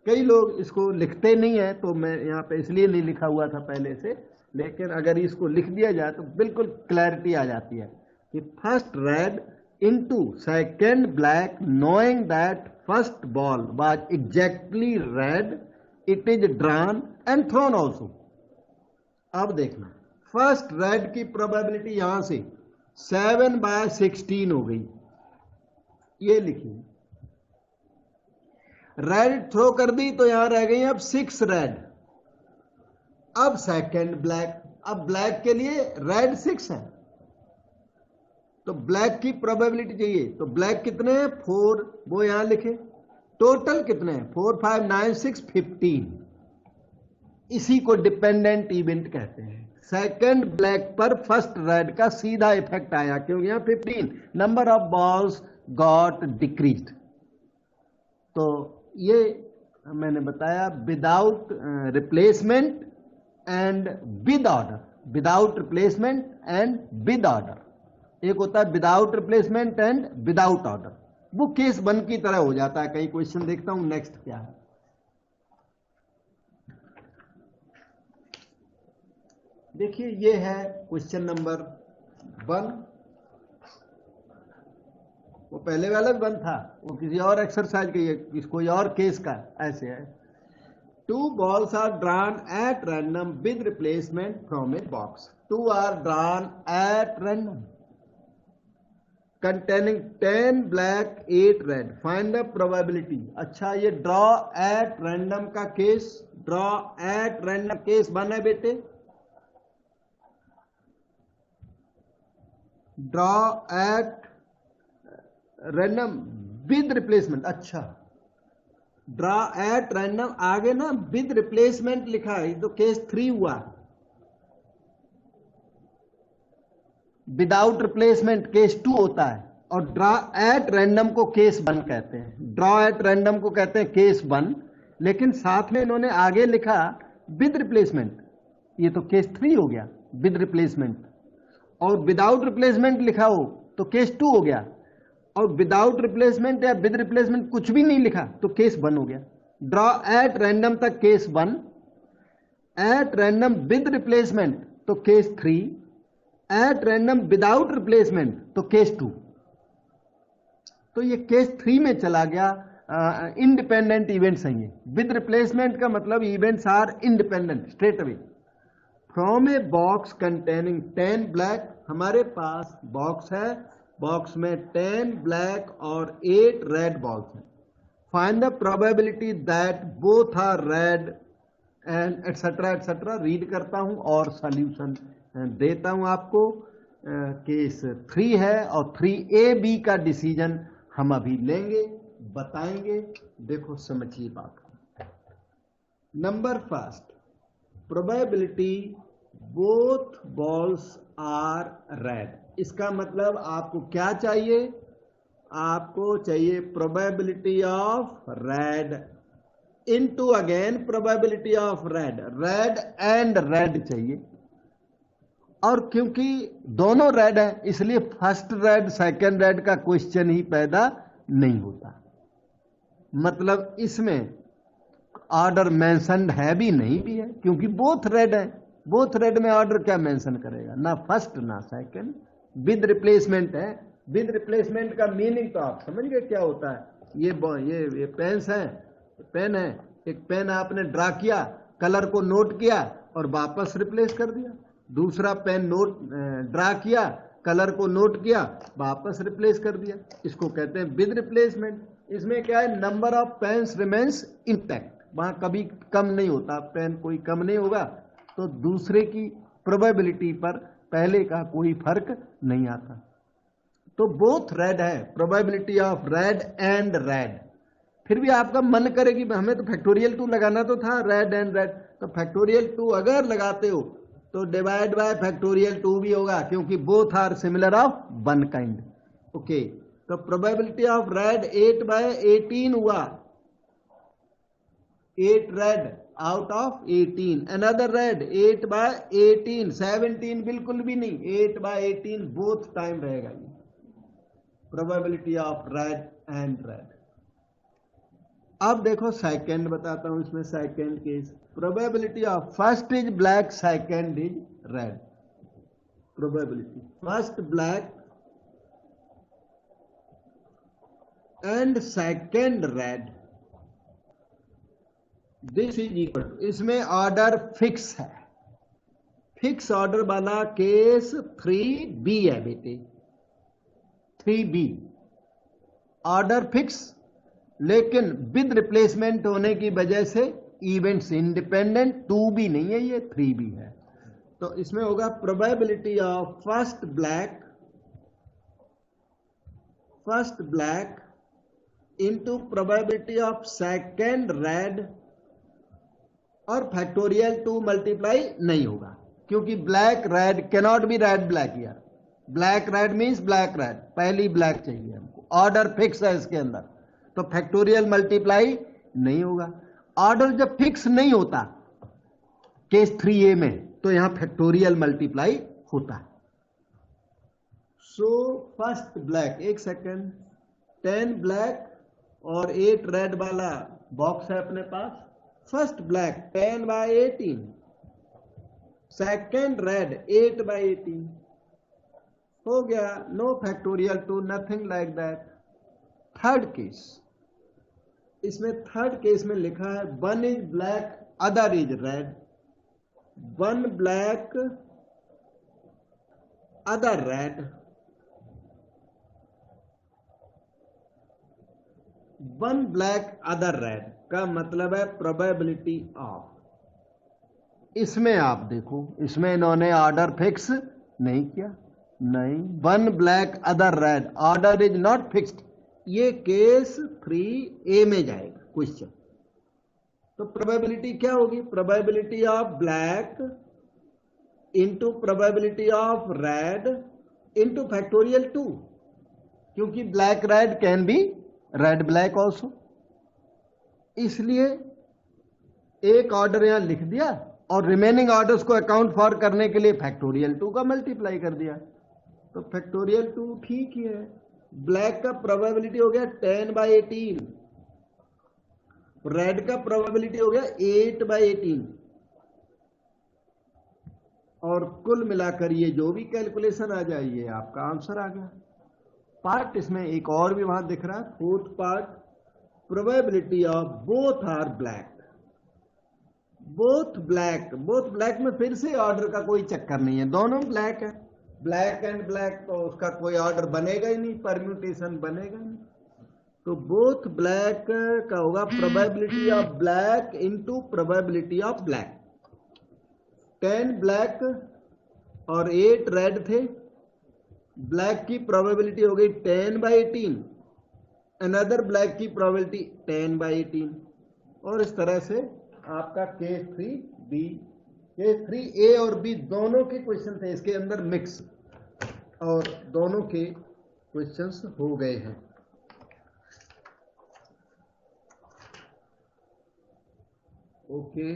कई लोग इसको लिखते नहीं है, तो मैं यहाँ पे इसलिए नहीं लिखा हुआ था पहले से, लेकिन अगर इसको लिख दिया जाए तो बिल्कुल क्लैरिटी आ जाती है कि first red into second black, knowing that first ball was exactly red, it is drawn and thrown also. अब देखना, फर्स्ट रेड की प्रोबेबिलिटी यहां से 7/16 हो गई, ये लिखिए. रेड थ्रो कर दी तो यहां रह गई अब 6 रेड. अब सेकंड ब्लैक, अब ब्लैक के लिए रेड 6 है, तो ब्लैक की प्रोबेबिलिटी चाहिए. तो ब्लैक कितने हैं? 4, वो यहां लिखे. टोटल कितने हैं? 4, 5, 9, 6, 15. इसी को डिपेंडेंट इवेंट कहते हैं. सेकंड ब्लैक पर फर्स्ट रेड का सीधा इफेक्ट आया, क्योंकि यहां 15 number of balls got decreased. तो ये मैंने बताया without replacement and with order. Without replacement and with order. एक होता है without replacement and without order, वो केस 1 की तरह हो जाता है. कई क्वेश्चन देखता हूं. नेक्स्ट क्या है? देखिए, ये है क्वेश्चन नंबर 1. वो पहले वाला 1 था, वो किसी और एक्सरसाइज का, ये कोई और केस का ऐसे है. 2 balls are drawn at random with replacement from a box. 2 are drawn at random containing 10 black 8 red. Find the probability. अच्छा, ये ड्रॉ एट रैंडम का case, draw at random case 1 है बेटे. Draw at random with replacement. अच्छा, draw at random आगे ना with replacement लिखा है, तो केस 3 हुआ. विदाउट रिप्लेसमेंट केस 2 होता है, और ड्रॉ एट रैंडम को केस 1 कहते हैं. ड्रॉ एट रैंडम को कहते हैं केस 1, लेकिन साथ में इन्होंने आगे लिखा विद रिप्लेसमेंट, ये तो केस 3 हो गया विद रिप्लेसमेंट. और विदाउट रिप्लेसमेंट लिखा हो तो केस 2 हो गया, और विदाउट रिप्लेसमेंट या विद रिप्लेसमेंट कुछ भी नहीं लिखा तो केस 1 हो गया. ड्रॉ एट रैंडम तक case 1, at random with replacement तो case 3, at random without replacement तो केस 2. तो ये केस 3 में चला गया. इंडिपेंडेंट इवेंट्स हैं ये. विद रिप्लेसमेंट का मतलब events are independent straight away. From a box containing 10 black, हमारे पास बॉक्स है, बॉक्स में 10 ब्लैक और 8 रेड बॉल्स हैं. Find the probability that both are red and etcetera etcetera. Read करता हूं और सॉल्यूशन देता हूं आपको. केस 3 है और 3AB का डिसीजन हम अभी लेंगे, बताएंगे. देखो समझिए बात. Number first, probability both balls are red. इसका मतलब आपको क्या चाहिए? आपको चाहिए probability of red into again probability of red. Red and red चाहिए, और क्योंकि दोनों रेड है इसलिए फर्स्ट रेड सेकंड रेड का क्वेश्चन ही पैदा नहीं होता. मतलब इसमें ऑर्डर मेंशन्ड है भी नहीं भी है, क्योंकि बोथ रेड है. बोथ रेड में ऑर्डर क्या मेंशन करेगा? ना फर्स्ट ना सेकंड. विद रिप्लेसमेंट है. विद रिप्लेसमेंट का मीनिंग तो आप समझ गए क्या होता है. ये पेन्स हैं, पेन है, एक पेन आपने ड्रा किया कलर को नोट किया और वापस रिप्लेस कर दिया। दूसरा पेन नोट ड्रा किया, कलर को नोट किया, वापस रिप्लेस कर दिया। इसको कहते हैं विद रिप्लेसमेंट। इसमें क्या है, number of pens remains intact, वहां कभी कम नहीं होता, पेन कोई कम नहीं होगा, तो दूसरे की प्रोबेबिलिटी पर पहले का कोई फर्क नहीं आता। तो बोथ रेड है, probability of red and red. फिर भी आपका मन करे कि हमें तो फैक्टोरियल 2 लगाना तो था, रेड एंड रेड, तो फैक्टोरियल 2 अगर लगाते हो तो डिवाइड बाय फैक्टोरियल 2 भी होगा, क्योंकि both are similar of one kind. Okay, तो प्रोबेबिलिटी ऑफ रेड 8/18 हुआ, 8 red out of 18, another red 8/18, 17 बिल्कुल भी नहीं, 8/18 बोथ टाइम रहेगा ये probability of red and red. अब देखो सेकंड बताता हूं, इसमें second case, probability of first is black, second is red. Probability first black and second red, this is equal to, इसमें ऑर्डर फिक्स है, फिक्स ऑर्डर वाला केस 3B है बेटे, 3B ऑर्डर फिक्स, लेकिन विद रिप्लेसमेंट होने की वजह से इवेंट्स इंडिपेंडेंट, 2B नहीं है ये, 3B है। तो इसमें होगा probability of first black into probability of second red, और फैक्टोरियल 2 मल्टीप्लाई नहीं होगा, क्योंकि black red cannot be red black यार, black red means black red, पहली ब्लैक चाहिए हमको, ऑर्डर फिक्स है इसके अंदर, तो फैक्टोरियल मल्टीप्लाई नहीं होगा। ऑर्डर जब फिक्स नहीं होता केस 3A में, तो यहां फैक्टोरियल मल्टीप्लाई होता है। सो फर्स्ट ब्लैक, एक सेकेंड, 10 ब्लैक और 8 रेड वाला बॉक्स है अपने पास, फर्स्ट ब्लैक 10/18, सेकेंड रेड 8/18 हो गया, no factorial 2, nothing like that. Third case, इसमें थर्ड केस में लिखा है 1 is black other is red, 1 black other red, 1 black other red का मतलब है प्रोबेबिलिटी ऑफ, इसमें आप देखो, इसमें इन्होंने ऑर्डर फिक्स नहीं किया, नहीं, 1 black other red, order is not fixed, ये केस 3A में जाएगा क्वेश्चन। तो प्रोबेबिलिटी क्या होगी, probability of black into probability of red into factorial 2, क्योंकि black red can B red black also, इसलिए एक ऑर्डर यहां लिख दिया और रिमेनिंग ऑर्डर्स को अकाउंट फॉर करने के लिए फैक्टोरियल 2 का मल्टीप्लाई कर दिया, तो फैक्टोरियल 2 ठीक ही है। ब्लैक का प्रोबेबिलिटी हो गया 10/18, रेड का प्रोबेबिलिटी हो गया 8/18, और कुल मिलाकर ये जो भी कैलकुलेशन आ जाए ये आपका आंसर आ गया। पार्ट इसमें एक और भी वहां दिख रहा है, fourth part, probability of both are black, both black में फिर से ऑर्डर का कोई चक्कर नहीं है, दोनों ब्लैक है, ब्लैक एंड ब्लैक, तो उसका कोई ऑर्डर बनेगा ही नहीं, परम्यूटेशन बनेगा नहीं, तो बोथ ब्लैक का होगा probability of black into probability of black. 10 black और 8 रेड थे, ब्लैक की प्रोबेबिलिटी हो गई 10/18, अनदर ब्लैक की प्रोबेबिलिटी 10/18, और इस तरह से आपका केस 3B, केस 3A और B दोनों के क्वेश्चन थे इसके अंदर मिक्स, और दोनों के क्वेश्चंस हो गए हैं। ओके,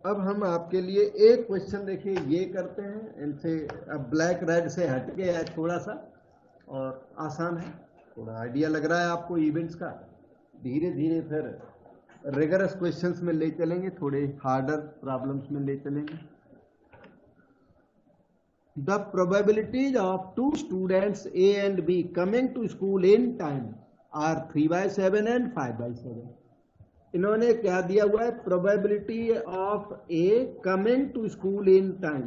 अब हम आपके लिए एक क्वेश्चन देखिए ये करते हैं, इनसे अब ब्लैक रेड से हट के है थोड़ा सा, और आसान है, थोड़ा आइडिया लग रहा है आपको इवेंट्स का, धीरे धीरे फिर रिगरस क्वेश्चंस में ले चलेंगे, थोड़े हार्डर प्रॉब्लम्स में ले चलेंगे। The probabilities of 2 students A and B coming to school in time are 3/7 and 5/7. इन्होंने क्या दिया हुआ है, probability of A coming to school in time.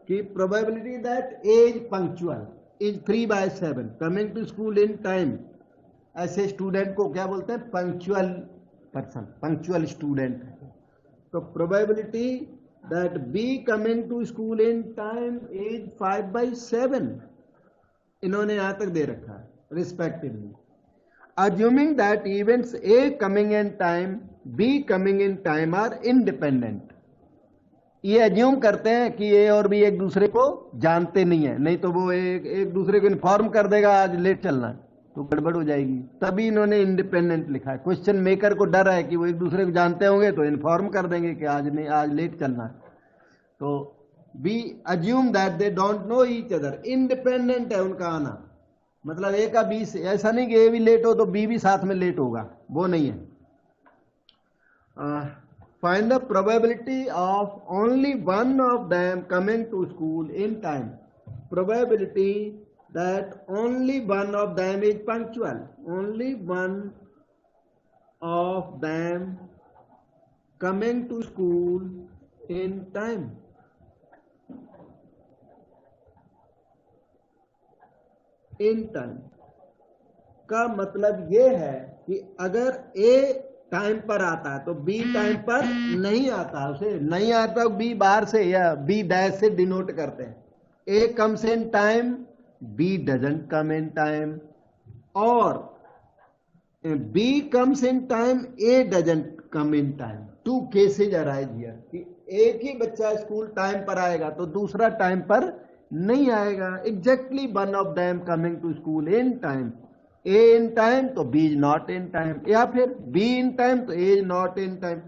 कि probability that A is punctual is 3/7 coming to school in time. ऐसे student को क्या बोलते हैं, पंक्चुअल पर्सन, पंक्चुअल स्टूडेंट। तो probability that B coming to school in time is 5/7 इन्होंने यहां तक दे रखा है, respectively. Assuming that events A coming in time, B coming in time are independent. ये अज्यूम करते हैं कि ए और बी एक दूसरे को जानते नहीं है, नहीं तो वो एक दूसरे को इन्फॉर्म कर देगा आज लेट चलना है, तो गड़बड़ हो जाएगी। तभी इन्होंने इंडिपेंडेंट लिखा है। क्वेश्चन मेकर को डर है कि वो एक दूसरे को जानते होंगे तो इन्फॉर्म कर देंगे कि आज लेट चलना है। तो B assume that they don't know each other, independent है उनका आना। मतलब ए का बी से, ऐसा नहीं कि ए भी लेट हो तो बी भी साथ में लेट होगा, वो नहीं है। Find the probability of only one of them coming to school in time. Probability that only one of them is punctual. Only one of them coming to school in time. In time का मतलब ये है कि अगर A time पर आता है तो बी टाइम पर नहीं आता, उसे नहीं आता, बी बाहर से या बी डैश से डिनोट करते हैं। A comes in time, B doesn't come in time, और B comes in time, A doesn't come in time. Two cases arise here कि एक ही बच्चा स्कूल टाइम पर आएगा तो दूसरा टाइम पर नहीं आएगा। Exactly one of them coming to school in time, A in time तो B is not in time, या फिर बी इन टाइम तो A is not in time.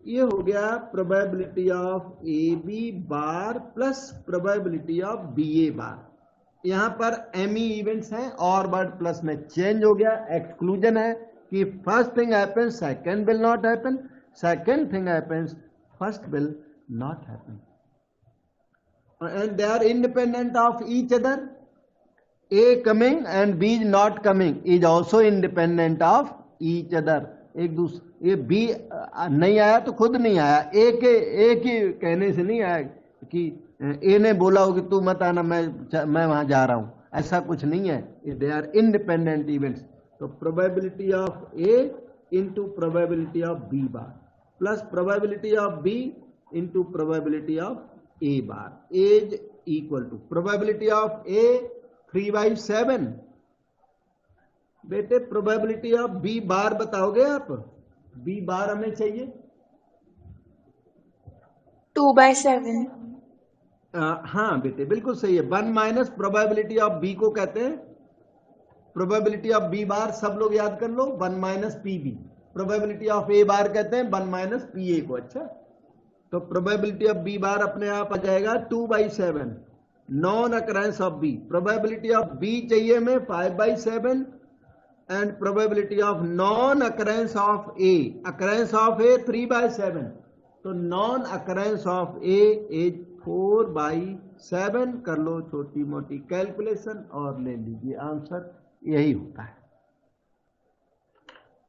ये हो गया probability of A B bar plus probability of B A bar. यहां पर M E events हैं और वर्ड प्लस में चेंज हो गया। एक्सक्लूजन है कि first thing happens second will not happen, second thing happens first will not happen, and they are independent of each other. A coming and B not coming is also independent of each other. एक दूसरे, ये B नहीं आया तो खुद नहीं आया, ए के कहने से नहीं आया कि ए ने बोला हो कि तू मत आना, मैं वहां जा रहा हूं, ऐसा कुछ नहीं है। They are independent events. तो probability of A into probability of B bar plus probability of B into probability of A bar is equal to probability of A 3/7। बेटे प्रोबेबिलिटी ऑफ बी बार बताओगे आप? बी बार हमें चाहिए 2/7। हाँ बेटे बिल्कुल सही है। 1 माइनस प्रोबेबिलिटी ऑफ बी को कहते हैं प्रोबेबिलिटी ऑफ बी बार, सब लोग याद कर लो, 1 minus P B. Probability of A bar कहते हैं 1 माइनस पी ए को। अच्छा, तो प्रोबेबिलिटी ऑफ बी बार अपने आप आ जाएगा 2/7। Non occurrence of B, probability of B चाहिए हमें 5/7 and probability of non occurrence of A, occurrence of A 3/7। तो non occurrence of A is 4/7। कर लो छोटी मोटी कैलकुलेशन और ले लीजिए आंसर, यही होता है।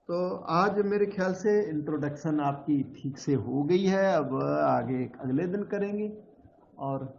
तो आज मेरे ख्याल से इंट्रोडक्शन आपकी ठीक से हो गई है। अब आगे अगले दिन करेंगे और